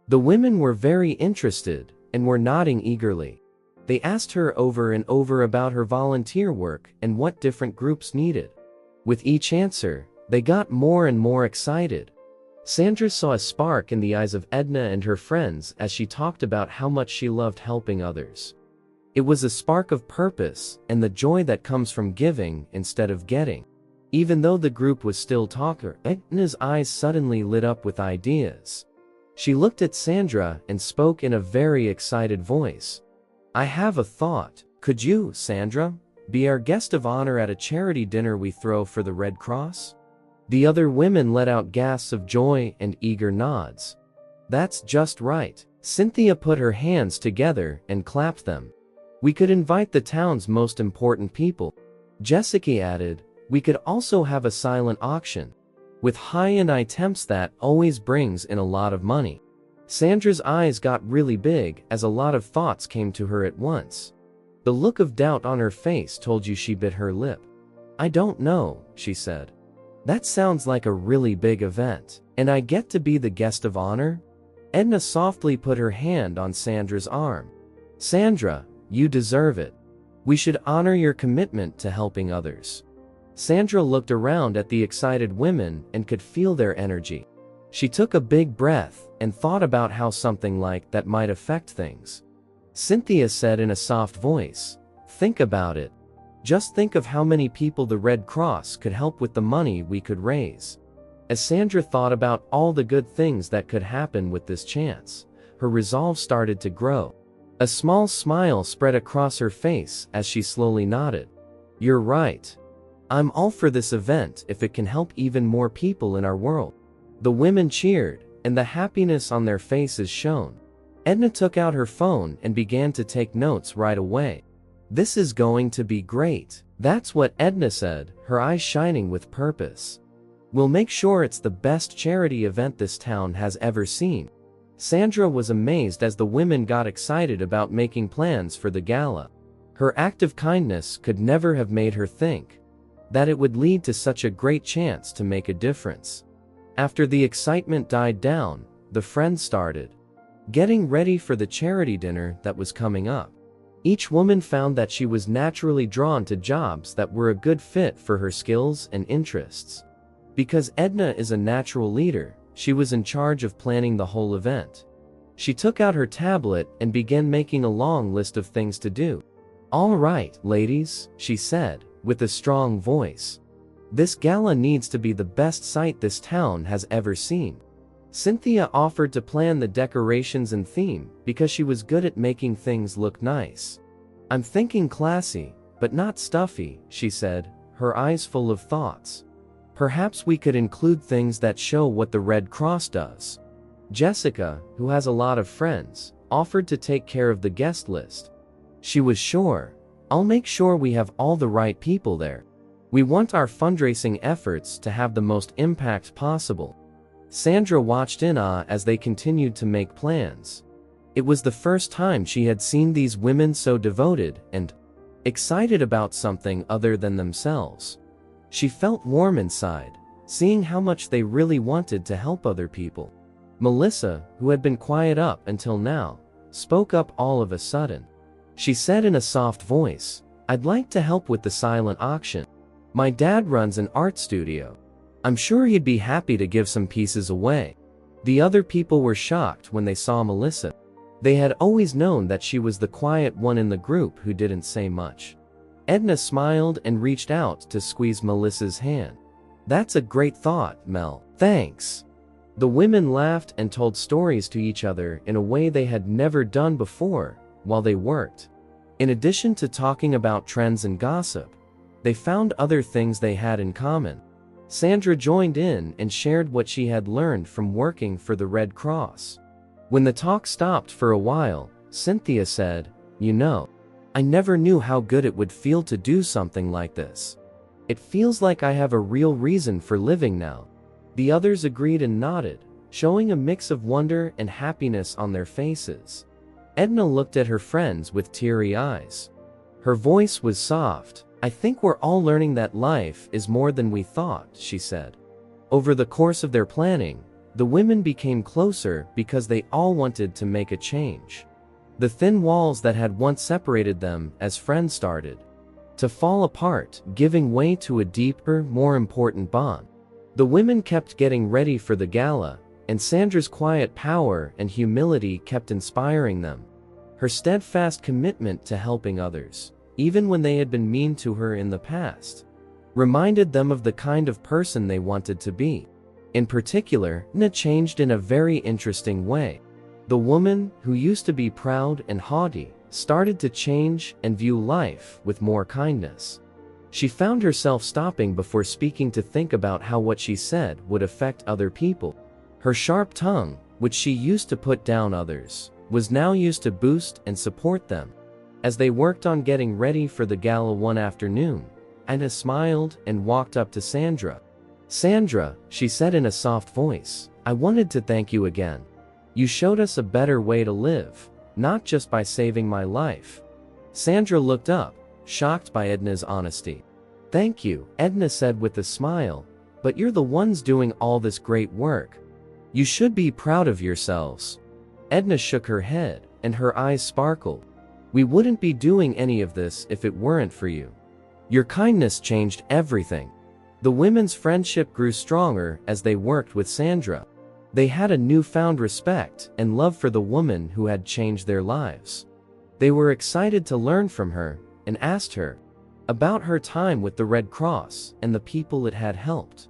The women were very interested and were nodding eagerly. They asked her over and over about her volunteer work and what different groups needed. With each answer, they got more and more excited. Sandra saw a spark in the eyes of Edna and her friends as she talked about how much she loved helping others. It was a spark of purpose and the joy that comes from giving instead of getting. Even though the group was still talking, Edna's eyes suddenly lit up with ideas. She looked at Sandra and spoke in a very excited voice. "I have a thought. Could you, Sandra, be our guest of honor at a charity dinner we throw for the Red Cross?" The other women let out gasps of joy and eager nods. "That's just right." Cynthia put her hands together and clapped them. "We could invite the town's most important people. Jessica added, "We could also have a silent auction. With high-end items that always brings in a lot of money." Sandra's eyes got really big as a lot of thoughts came to her at once. The look of doubt on her face told you she bit her lip. "I don't know," she said. "That sounds like a really big event. And I get to be the guest of honor?" Edna softly put her hand on Sandra's arm. "Sandra, you deserve it. We should honor your commitment to helping others." Sandra looked around at the excited women and could feel their energy. She took a big breath and thought about how something like that might affect things. Cynthia said in a soft voice, "Think about it. Just think of how many people the Red Cross could help with the money we could raise." As Sandra thought about all the good things that could happen with this chance, her resolve started to grow. A small smile spread across her face as she slowly nodded. "You're right. I'm all for this event if it can help even more people in our world." The women cheered, and the happiness on their faces shone. Edna took out her phone and began to take notes right away. "This is going to be great." That's what Edna said, her eyes shining with purpose. "We'll make sure it's the best charity event this town has ever seen." Sandra was amazed as the women got excited about making plans for the gala. Her act of kindness could never have made her think that it would lead to such a great chance to make a difference. After the excitement died down, the friends started getting ready for the charity dinner that was coming up. Each woman found that she was naturally drawn to jobs that were a good fit for her skills and interests. Because Edna is a natural leader, she was in charge of planning the whole event. She took out her tablet and began making a long list of things to do. "All right, ladies," she said, with a strong voice. "This gala needs to be the best sight this town has ever seen." Cynthia offered to plan the decorations and theme because she was good at making things look nice. "I'm thinking classy, but not stuffy," she said, her eyes full of thoughts. "Perhaps we could include things that show what the Red Cross does." Jessica, who has a lot of friends, offered to take care of the guest list. She was sure, "I'll make sure we have all the right people there. We want our fundraising efforts to have the most impact possible." Sandra watched in awe as they continued to make plans. It was the first time she had seen these women so devoted and excited about something other than themselves. She felt warm inside, seeing how much they really wanted to help other people. Melissa, who had been quiet up until now, spoke up all of a sudden. She said in a soft voice, "I'd like to help with the silent auction. My dad runs an art studio. I'm sure he'd be happy to give some pieces away." The other people were shocked when they saw Melissa. They had always known that she was the quiet one in the group who didn't say much. Edna smiled and reached out to squeeze Melissa's hand. "That's a great thought, Mel. Thanks." The women laughed and told stories to each other in a way they had never done before while they worked. In addition to talking about trends and gossip, they found other things they had in common. Sandra joined in and shared what she had learned from working for the Red Cross. When the talk stopped for a while, Cynthia said, "You know, I never knew how good it would feel to do something like this. It feels like I have a real reason for living now." The others agreed and nodded, showing a mix of wonder and happiness on their faces. Edna looked at her friends with teary eyes. Her voice was soft. "I think we're all learning that life is more than we thought," she said. Over the course of their planning, the women became closer because they all wanted to make a change. The thin walls that had once separated them as friends started to fall apart, giving way to a deeper, more important bond. The women kept getting ready for the gala, and Sandra's quiet power and humility kept inspiring them. Her steadfast commitment to helping others, even when they had been mean to her in the past, reminded them of the kind of person they wanted to be. In particular, Edna changed in a very interesting way. The woman, who used to be proud and haughty, started to change and view life with more kindness. She found herself stopping before speaking to think about how what she said would affect other people. Her sharp tongue, which she used to put down others, was now used to boost and support them. As they worked on getting ready for the gala one afternoon, Edna smiled and walked up to Sandra. "Sandra," she said in a soft voice, "I wanted to thank you again. You showed us a better way to live, not just by saving my life." Sandra looked up, shocked by Edna's honesty. "Thank you," Edna said with a smile, "but you're the ones doing all this great work. You should be proud of yourselves." Edna shook her head, and her eyes sparkled. "We wouldn't be doing any of this if it weren't for you. Your kindness changed everything." The women's friendship grew stronger as they worked with Sandra. They had a newfound respect and love for the woman who had changed their lives. They were excited to learn from her and asked her about her time with the Red Cross and the people it had helped.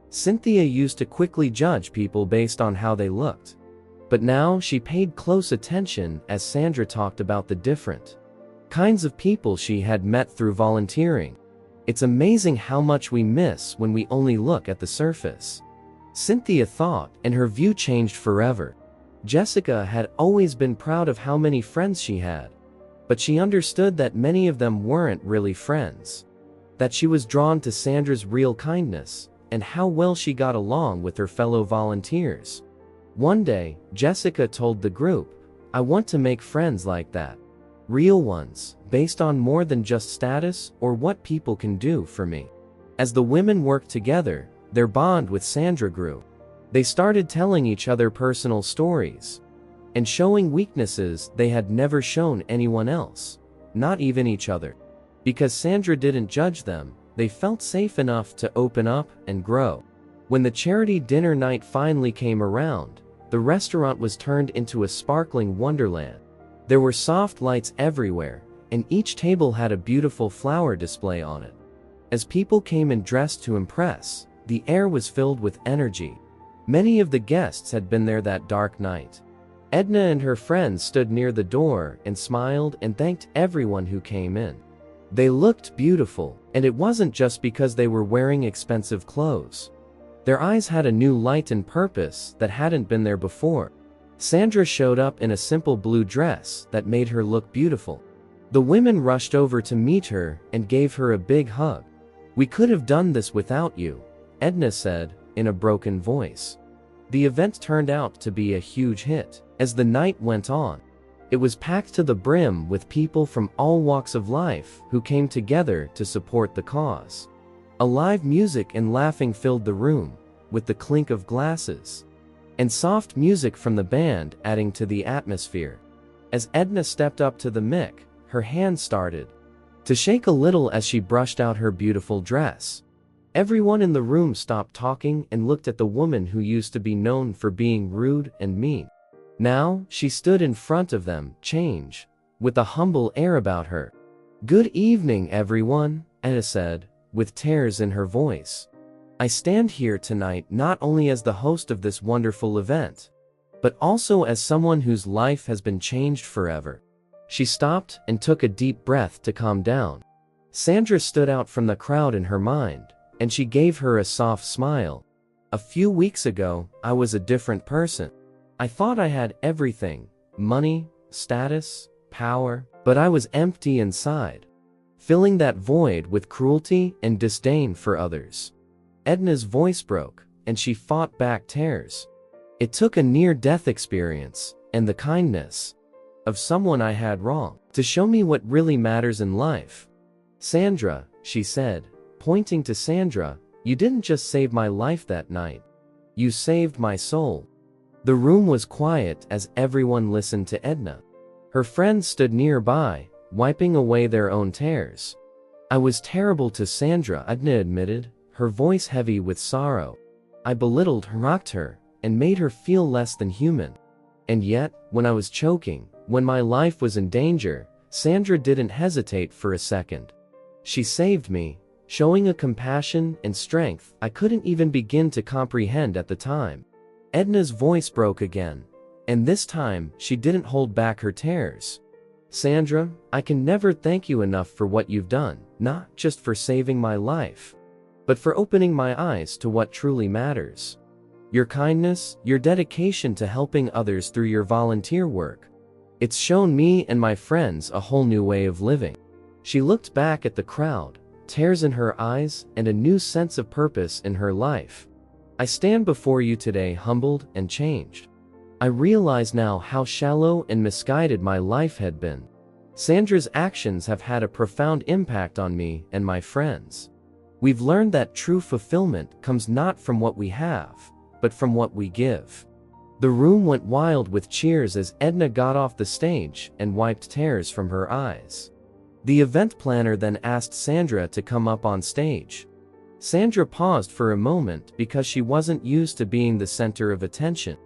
Cynthia used to quickly judge people based on how they looked. But now she paid close attention as Sandra talked about the different kinds of people she had met through volunteering. "It's amazing how much we miss when we only look at the surface," Cynthia thought, and her view changed forever. Jessica had always been proud of how many friends she had, but she understood that many of them weren't really friends. That she was drawn to Sandra's real kindness and how well she got along with her fellow volunteers. One day, Jessica told the group, "I want to make friends like that. Real ones, based on more than just status or what people can do for me." As the women worked together, their bond with Sandra grew. They started telling each other personal stories and showing weaknesses they had never shown anyone else, not even each other. Because Sandra didn't judge them, they felt safe enough to open up and grow. When the charity dinner night finally came around, the restaurant was turned into a sparkling wonderland. There were soft lights everywhere, and each table had a beautiful flower display on it. As people came in dressed to impress, the air was filled with energy. Many of the guests had been there that dark night. Edna and her friends stood near the door and smiled and thanked everyone who came in. They looked beautiful, and it wasn't just because they were wearing expensive clothes. Their eyes had a new light and purpose that hadn't been there before. Sandra showed up in a simple blue dress that made her look beautiful. The women rushed over to meet her and gave her a big hug. "We could have done this without you," Edna said in a broken voice. The event turned out to be a huge hit. As the night went on, it was packed to the brim with people from all walks of life who came together to support the cause. A live music and laughing filled the room, with the clink of glasses and soft music from the band adding to the atmosphere. As Edna stepped up to the mic, her hand started to shake a little as she brushed out her beautiful dress. Everyone in the room stopped talking and looked at the woman who used to be known for being rude and mean. Now, she stood in front of them, changed, with a humble air about her. "Good evening, everyone," Edna said, with tears in her voice. "I stand here tonight not only as the host of this wonderful event, but also as someone whose life has been changed forever." She stopped and took a deep breath to calm down. Sandra stood out from the crowd in her mind, and she gave her a soft smile. "A few weeks ago, I was a different person. I thought I had everything, money, status, power, but I was empty inside, filling that void with cruelty and disdain for others." Edna's voice broke, and she fought back tears. "It took a near-death experience, and the kindness of someone I had wronged, to show me what really matters in life." "Sandra," she said, pointing to Sandra, "you didn't just save my life that night. You saved my soul." The room was quiet as everyone listened to Edna. Her friends stood nearby, wiping away their own tears. "I was terrible to Sandra," Edna admitted, her voice heavy with sorrow. "I belittled her, mocked her, and made her feel less than human. And yet, when I was choking, when my life was in danger, Sandra didn't hesitate for a second. She saved me, showing a compassion and strength I couldn't even begin to comprehend at the time." Edna's voice broke again, and this time she didn't hold back her tears. "Sandra, I can never thank you enough for what you've done, not just for saving my life, but for opening my eyes to what truly matters. Your kindness, your dedication to helping others through your volunteer work. It's shown me and my friends a whole new way of living." She looked back at the crowd, tears in her eyes, and a new sense of purpose in her life. I stand before you today humbled and changed. I realize now how shallow and misguided my life had been. Sandra's actions have had a profound impact on me and my friends. We've learned that true fulfillment comes not from what we have, but from what we give. The room went wild with cheers as Edna got off the stage and wiped tears from her eyes. The event planner then asked Sandra to come up on stage. Sandra paused for a moment because she wasn't used to being the center of attention.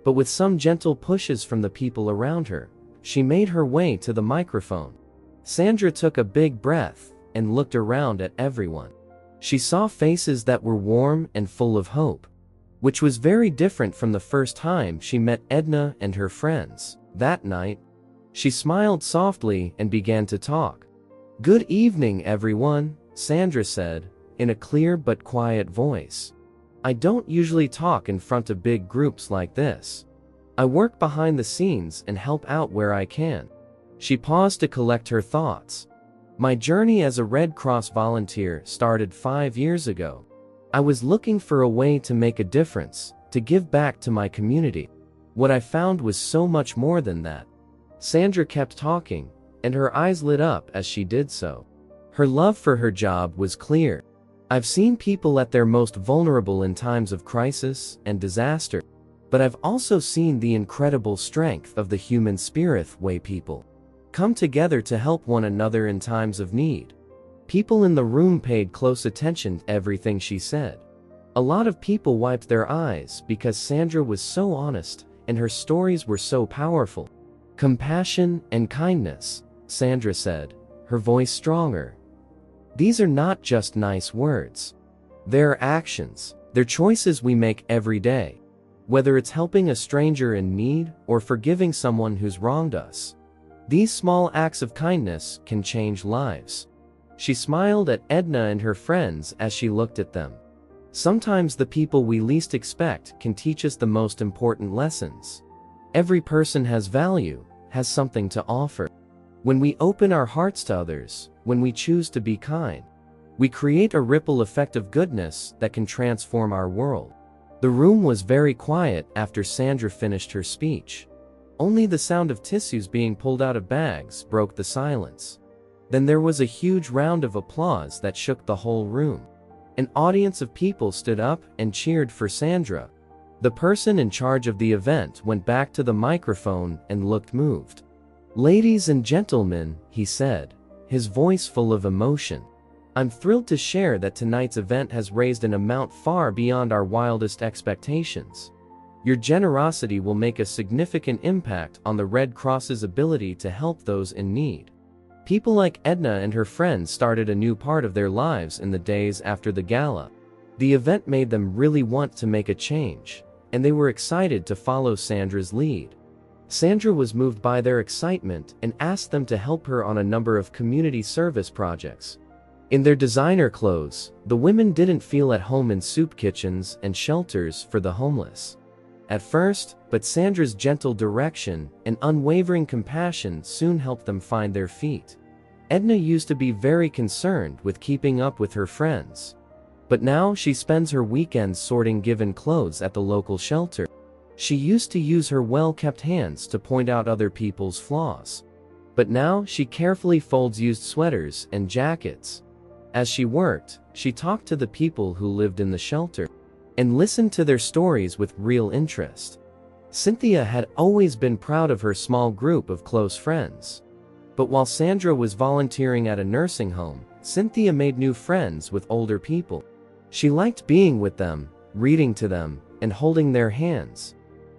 But with some gentle pushes from the people around her, she made her way to the microphone. Sandra took a big breath and looked around at everyone. She saw faces that were warm and full of hope, which was very different from the first time she met Edna and her friends. That night, she smiled softly and began to talk. "Good evening, everyone," Sandra said, in a clear but quiet voice. "I don't usually talk in front of big groups like this. I work behind the scenes and help out where I can." She paused to collect her thoughts. "My journey as a Red Cross volunteer started 5 years ago. I was looking for a way to make a difference, to give back to my community. What I found was so much more than that." Sandra kept talking, and her eyes lit up as she did so. Her love for her job was clear. "I've seen people at their most vulnerable in times of crisis and disaster, but I've also seen the incredible strength of the human spirit way people come together to help one another in times of need." People in the room paid close attention to everything she said. A lot of people wiped their eyes because Sandra was so honest and her stories were so powerful. "Compassion and kindness," Sandra said, her voice stronger. "These are not just nice words. They're actions. They're choices we make every day. Whether it's helping a stranger in need or forgiving someone who's wronged us. These small acts of kindness can change lives." She smiled at Edna and her friends as she looked at them. Sometimes the people we least expect can teach us the most important lessons. Every person has value, has something to offer. When we open our hearts to others, when we choose to be kind, we create a ripple effect of goodness that can transform our world. The room was very quiet after Sandra finished her speech. Only the sound of tissues being pulled out of bags broke the silence. Then there was a huge round of applause that shook the whole room. An audience of people stood up and cheered for Sandra. The person in charge of the event went back to the microphone and looked moved. "Ladies and gentlemen," he said, his voice full of emotion, "I'm thrilled to share that tonight's event has raised an amount far beyond our wildest expectations. Your generosity will make a significant impact on the Red Cross's ability to help those in need." People like Edna and her friends started a new part of their lives in the days after the gala. The event made them really want to make a change, and they were excited to follow Sandra's lead. Sandra was moved by their excitement and asked them to help her on a number of community service projects. In their designer clothes, the women didn't feel at home in soup kitchens and shelters for the homeless at first, but Sandra's gentle direction and unwavering compassion soon helped them find their feet. Edna used to be very concerned with keeping up with her friends, but now she spends her weekends sorting given clothes at the local shelter. She used to use her well-kept hands to point out other people's flaws, but now she carefully folds used sweaters and jackets. As she worked, she talked to the people who lived in the shelter and listened to their stories with real interest. Cynthia had always been proud of her small group of close friends. But while Sandra was volunteering at a nursing home, Cynthia made new friends with older people. She liked being with them, reading to them, and holding their hands.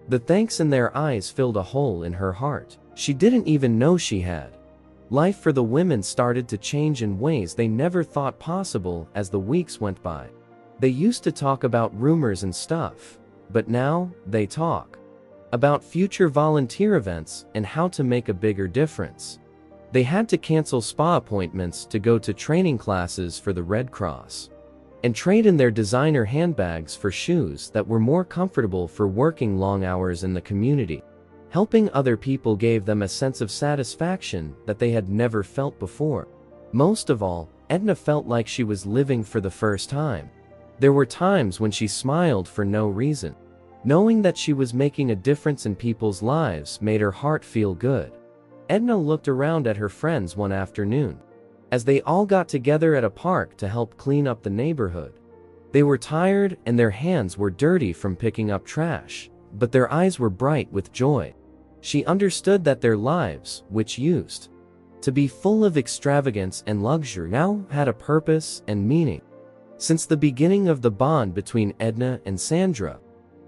The thanks in their eyes filled a hole in her heart she didn't even know she had. Life for the women started to change in ways they never thought possible as the weeks went by. They used to talk about rumors and stuff, but now they talk about future volunteer events and how to make a bigger difference. They had to cancel spa appointments to go to training classes for the Red Cross and trade in their designer handbags for shoes that were more comfortable for working long hours in the community. Helping other people gave them a sense of satisfaction that they had never felt before. Most of all, Edna felt like she was living for the first time. There were times when she smiled for no reason. Knowing that she was making a difference in people's lives made her heart feel good. Edna looked around at her friends one afternoon, as they all got together at a park to help clean up the neighborhood. They were tired and their hands were dirty from picking up trash, but their eyes were bright with joy. She understood that their lives, which used to be full of extravagance and luxury, now had a purpose and meaning. Since the beginning of the bond between Edna and Sandra,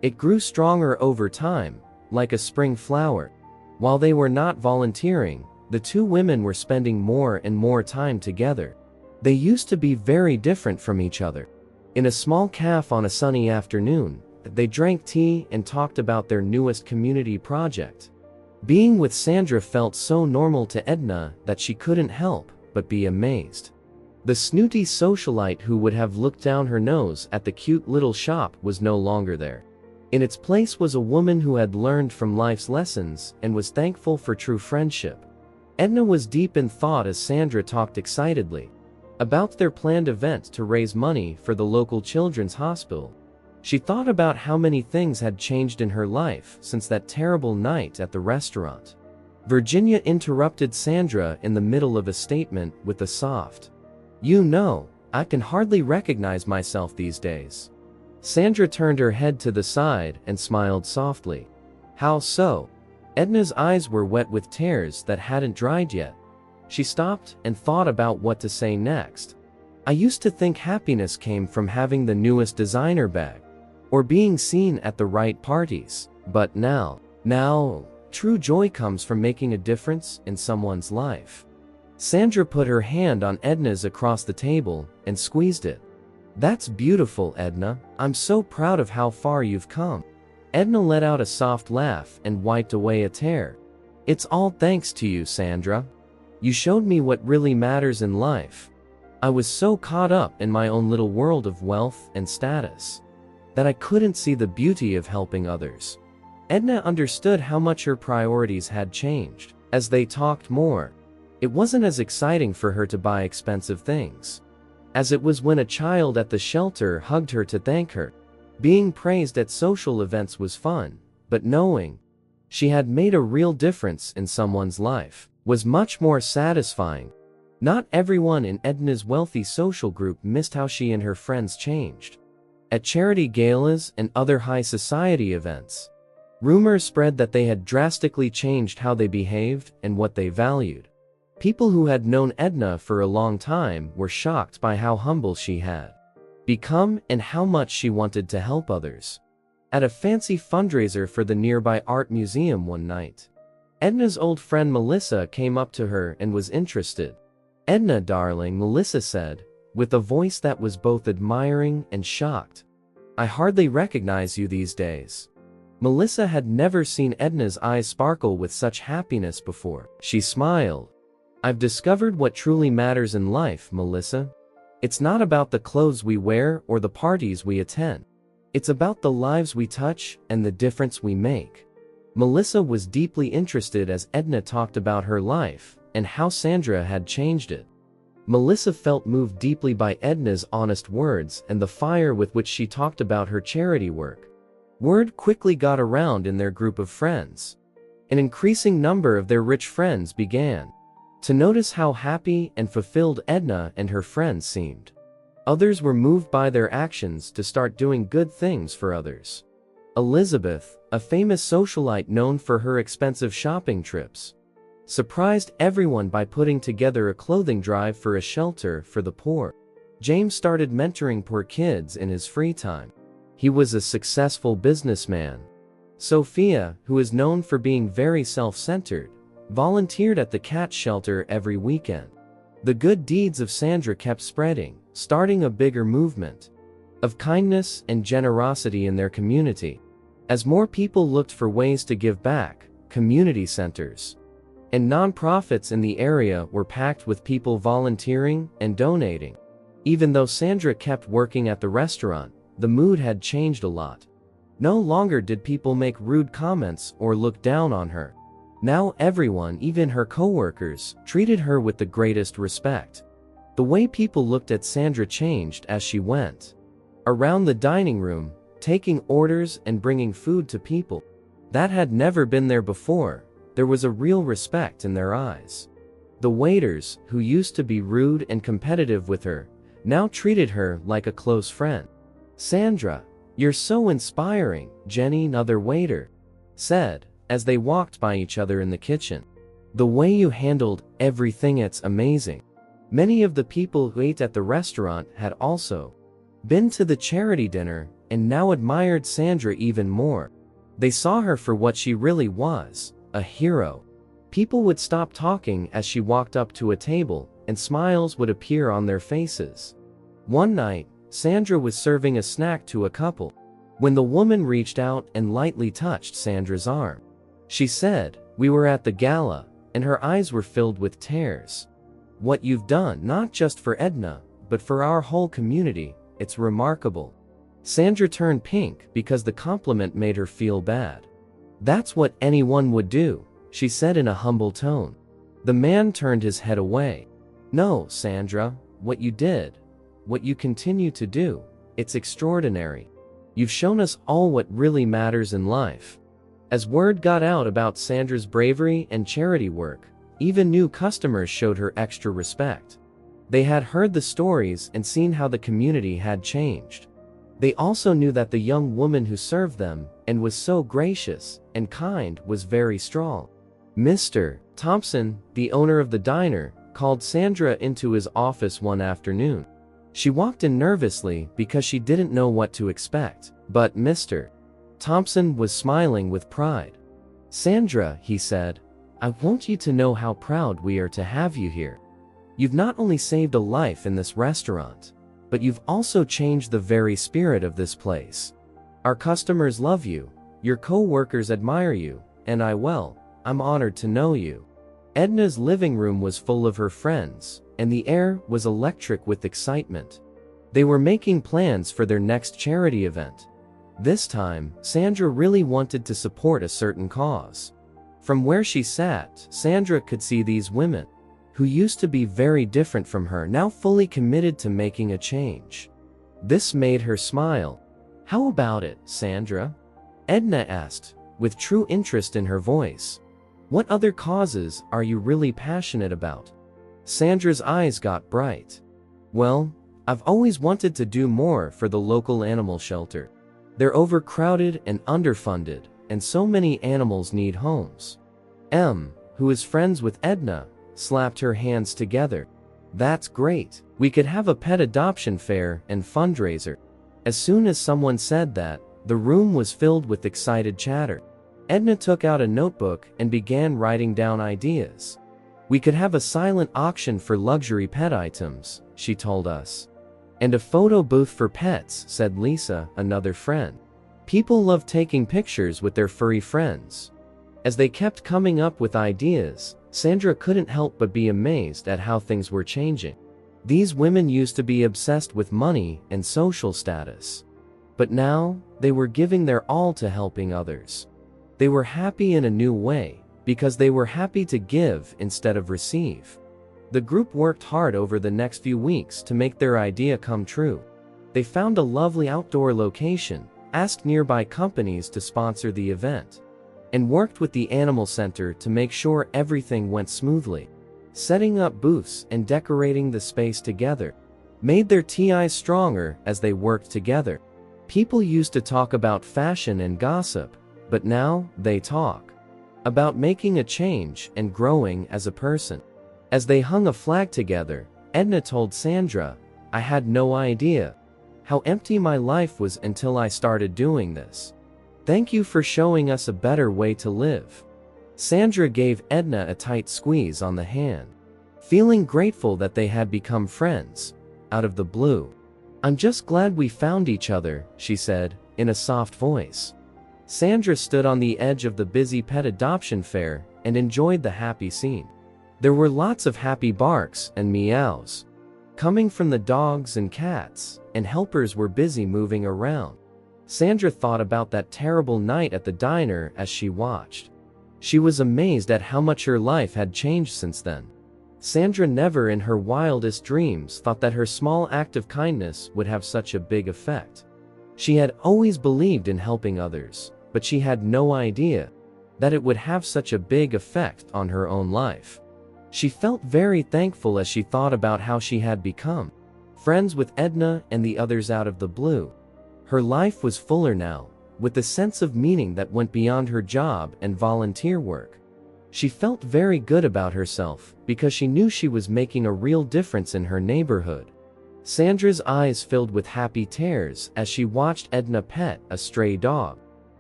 it grew stronger over time, like a spring flower. While they were not volunteering, the two women were spending more and more time together. They used to be very different from each other. In a small cafe on a sunny afternoon, they drank tea and talked about their newest community project. Being with Sandra felt so normal to Edna that she couldn't help but be amazed. The snooty socialite who would have looked down her nose at the cute little shop was no longer there. In its place was a woman who had learned from life's lessons and was thankful for true friendship. Edna was deep in thought as Sandra talked excitedly about their planned event to raise money for the local children's hospital. She thought about how many things had changed in her life since that terrible night at the restaurant. Virginia interrupted Sandra in the middle of a statement with a soft, "You know, I can hardly recognize myself these days." Sandra turned her head to the side and smiled softly. "How so?" Edna's eyes were wet with tears that hadn't dried yet. She stopped and thought about what to say next. "I used to think happiness came from having the newest designer bag, or being seen at the right parties. But now, true joy comes from making a difference in someone's life." Sandra put her hand on Edna's across the table and squeezed it. "That's beautiful, Edna. I'm so proud of how far you've come." Edna let out a soft laugh and wiped away a tear. "It's all thanks to you, Sandra. You showed me what really matters in life. I was so caught up in my own little world of wealth and status that I couldn't see the beauty of helping others." Edna understood how much her priorities had changed. As they talked more, it wasn't as exciting for her to buy expensive things as it was when a child at the shelter hugged her to thank her. Being praised at social events was fun, but knowing she had made a real difference in someone's life was much more satisfying. Not everyone in Edna's wealthy social group missed how she and her friends changed. At charity galas and other high society events, rumors spread that they had drastically changed how they behaved and what they valued. People who had known Edna for a long time were shocked by how humble she had become and how much she wanted to help others. At a fancy fundraiser for the nearby art museum one night, Edna's old friend Melissa came up to her and was interested. "Edna, darling," Melissa said, with a voice that was both admiring and shocked, "I hardly recognize you these days." Melissa had never seen Edna's eyes sparkle with such happiness before. She smiled. "I've discovered what truly matters in life, Melissa. It's not about the clothes we wear or the parties we attend. It's about the lives we touch and the difference we make." Melissa was deeply interested as Edna talked about her life and how Sandra had changed it. Melissa felt moved deeply by Edna's honest words and the fire with which she talked about her charity work. Word quickly got around in their group of friends. An increasing number of their rich friends began to notice how happy and fulfilled Edna and her friends seemed. Others were moved by their actions to start doing good things for others. Elizabeth, a famous socialite known for her expensive shopping trips, surprised everyone by putting together a clothing drive for a shelter for the poor. James started mentoring poor kids in his free time. He was a successful businessman. Sophia, who is known for being very self-centered, volunteered at the cat shelter every weekend. The good deeds of Sandra kept spreading, starting a bigger movement of kindness and generosity in their community. As more people looked for ways to give back, community centers and nonprofits in the area were packed with people volunteering and donating. Even though Sandra kept working at the restaurant, the mood had changed a lot. No longer did people make rude comments or look down on her. Now everyone, even her coworkers, treated her with the greatest respect. The way people looked at Sandra changed as she went around the dining room, taking orders and bringing food to people that had never been there before. There was a real respect in their eyes. The waiters, who used to be rude and competitive with her, now treated her like a close friend. "Sandra, you're so inspiring," Jenny, another waiter, said as they walked by each other in the kitchen. "The way you handled everything, it's amazing." Many of the people who ate at the restaurant had also been to the charity dinner and now admired Sandra even more. They saw her for what she really was, a hero. People would stop talking as she walked up to a table, and smiles would appear on their faces. One night, Sandra was serving a snack to a couple when the woman reached out and lightly touched Sandra's arm. She said, "We were at the gala," and her eyes were filled with tears. "What you've done, not just for Edna, but for our whole community, it's remarkable." Sandra turned pink because the compliment made her feel bad. "That's what anyone would do," she said in a humble tone. The man turned his head away. "No, Sandra, what you did, what you continue to do, it's extraordinary. You've shown us all what really matters in life." As word got out about Sandra's bravery and charity work, even new customers showed her extra respect. They had heard the stories and seen how the community had changed. They also knew that the young woman who served them, and was so gracious and kind, was very strong. Mr. Thompson, the owner of the diner, called Sandra into his office one afternoon. She walked in nervously because she didn't know what to expect, but Mr. Thompson was smiling with pride. "Sandra," he said, "I want you to know how proud we are to have you here. You've not only saved a life in this restaurant, but you've also changed the very spirit of this place. Our customers love you, your co-workers admire you, and I'm honored to know you." Edna's living room was full of her friends, and the air was electric with excitement. They were making plans for their next charity event. This time, Sandra really wanted to support a certain cause. From where she sat, Sandra could see these women, who used to be very different from her, now fully committed to making a change. This made her smile. "How about it, Sandra?" Edna asked, with true interest in her voice. "What other causes are you really passionate about?" Sandra's eyes got bright. "Well, I've always wanted to do more for the local animal shelter. They're overcrowded and underfunded, and so many animals need homes." Who is friends with Edna, slapped her hands together. "That's great. We could have a pet adoption fair and fundraiser." As soon as someone said that, the room was filled with excited chatter. Edna took out a notebook and began writing down ideas. "We could have a silent auction for luxury pet items," she told us. "And a photo booth for pets," said Lisa, another friend. "People love taking pictures with their furry friends." As they kept coming up with ideas, Sandra couldn't help but be amazed at how things were changing. These women used to be obsessed with money and social status. But now, they were giving their all to helping others. They were happy in a new way, because they were happy to give instead of receive. The group worked hard over the next few weeks to make their idea come true. They found a lovely outdoor location, asked nearby companies to sponsor the event, and worked with the animal center to make sure everything went smoothly. Setting up booths and decorating the space together made their TIs stronger as they worked together. People used to talk about fashion and gossip, but now they talk about making a change and growing as a person. As they hung a flag together, Edna told Sandra, "I had no idea how empty my life was until I started doing this. Thank you for showing us a better way to live." Sandra gave Edna a tight squeeze on the hand, feeling grateful that they had become friends out of the blue. "I'm just glad we found each other," she said, in a soft voice. Sandra stood on the edge of the busy pet adoption fair and enjoyed the happy scene. There were lots of happy barks and meows coming from the dogs and cats, and helpers were busy moving around. Sandra thought about that terrible night at the diner as she watched. She was amazed at how much her life had changed since then. Sandra never in her wildest dreams thought that her small act of kindness would have such a big effect. She had always believed in helping others, but she had no idea that it would have such a big effect on her own life. She felt very thankful as she thought about how she had become friends with Edna and the others out of the blue. Her life was fuller now, with a sense of meaning that went beyond her job and volunteer work. She felt very good about herself because she knew she was making a real difference in her neighborhood. Sandra's eyes filled with happy tears as she watched Edna pet a stray dog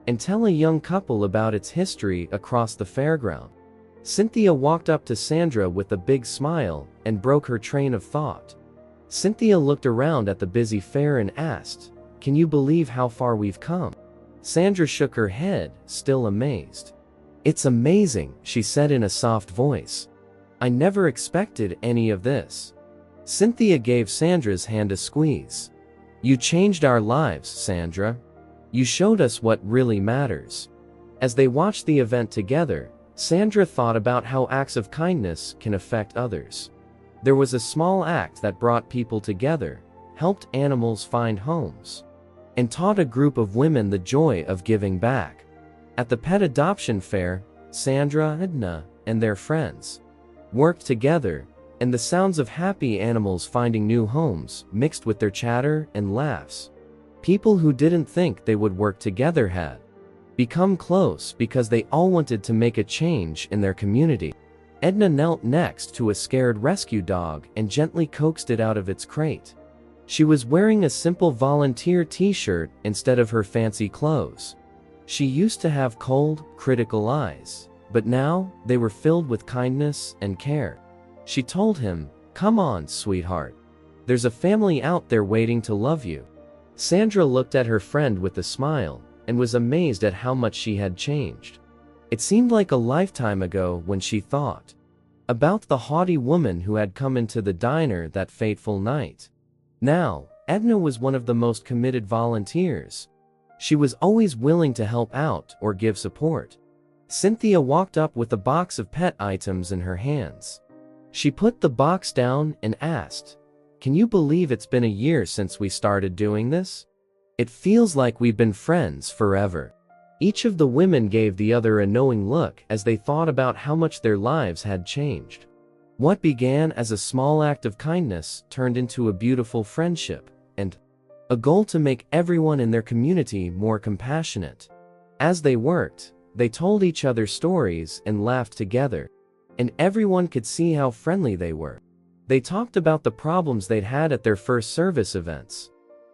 and tell a young couple about its history across the fairground. Cynthia walked up to Sandra with a big smile and broke her train of thought. Cynthia looked around at the busy fair and asked, "Can you believe how far we've come?" Sandra shook her head, still amazed. "It's amazing," she said in a soft voice. "I never expected any of this." Cynthia gave Sandra's hand a squeeze. "You changed our lives, Sandra. You showed us what really matters." As they watched the event together, Sandra thought about how acts of kindness can affect others. There was a small act that brought people together, helped animals find homes, and taught a group of women the joy of giving back. At the pet adoption fair, Sandra, Edna, and their friends worked together, and the sounds of happy animals finding new homes mixed with their chatter and laughs. People who didn't think they would work together had become close because they all wanted to make a change in their community. Edna knelt next to a scared rescue dog and gently coaxed it out of its crate. She was wearing a simple volunteer t-shirt instead of her fancy clothes. She used to have cold, critical eyes, but now they were filled with kindness and care. She told him, "Come on, sweetheart. There's a family out there waiting to love you." Sandra looked at her friend with a smile and was amazed at how much she had changed. It seemed like a lifetime ago when she thought about the haughty woman who had come into the diner that fateful night. Now, Edna was one of the most committed volunteers. She was always willing to help out or give support. Cynthia walked up with a box of pet items in her hands. She put the box down and asked, "Can you believe it's been a year since we started doing this? It feels like we've been friends forever." Each of the women gave the other a knowing look as they thought about how much their lives had changed. What began as a small act of kindness turned into a beautiful friendship and a goal to make everyone in their community more compassionate. As they worked, they told each other stories and laughed together, and everyone could see how friendly they were. They talked about the problems they'd had at their first service events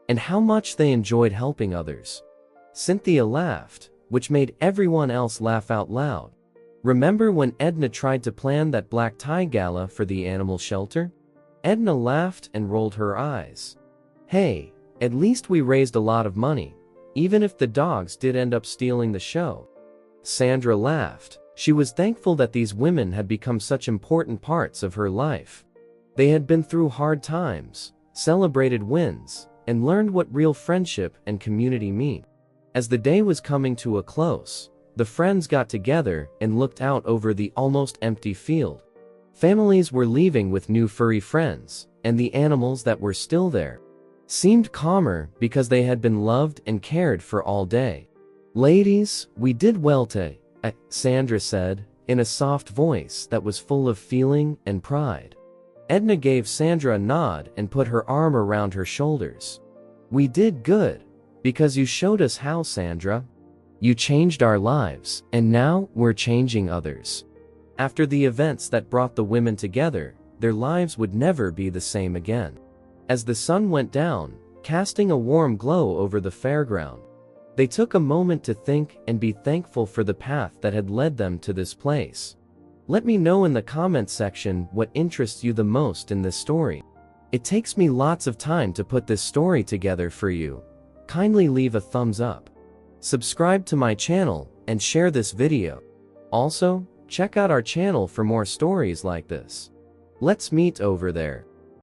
and how much they enjoyed helping others. Cynthia laughed, which made everyone else laugh out loud. "Remember when Edna tried to plan that black tie gala for the animal shelter?" Edna laughed and rolled her eyes. "Hey, at least we raised a lot of money, even if the dogs did end up stealing the show." Sandra laughed. She was thankful that these women had become such important parts of her life. They had been through hard times, celebrated wins, and learned what real friendship and community mean. As the day was coming to a close, the friends got together and looked out over the almost empty field. Families were leaving with new furry friends, and the animals that were still there seemed calmer because they had been loved and cared for all day. "Ladies, we did well today," Sandra said, in a soft voice that was full of feeling and pride. Edna gave Sandra a nod and put her arm around her shoulders. "We did good. Because you showed us how, Sandra. You changed our lives, and now we're changing others." After the events that brought the women together, their lives would never be the same again. As the sun went down, casting a warm glow over the fairground, they took a moment to think and be thankful for the path that had led them to this place. Let me know in the comments section what interests you the most in this story. It takes me lots of time to put this story together for you. Kindly leave a thumbs up, subscribe to my channel, and share this video. Also, check out our channel for more stories like this. Let's meet over there.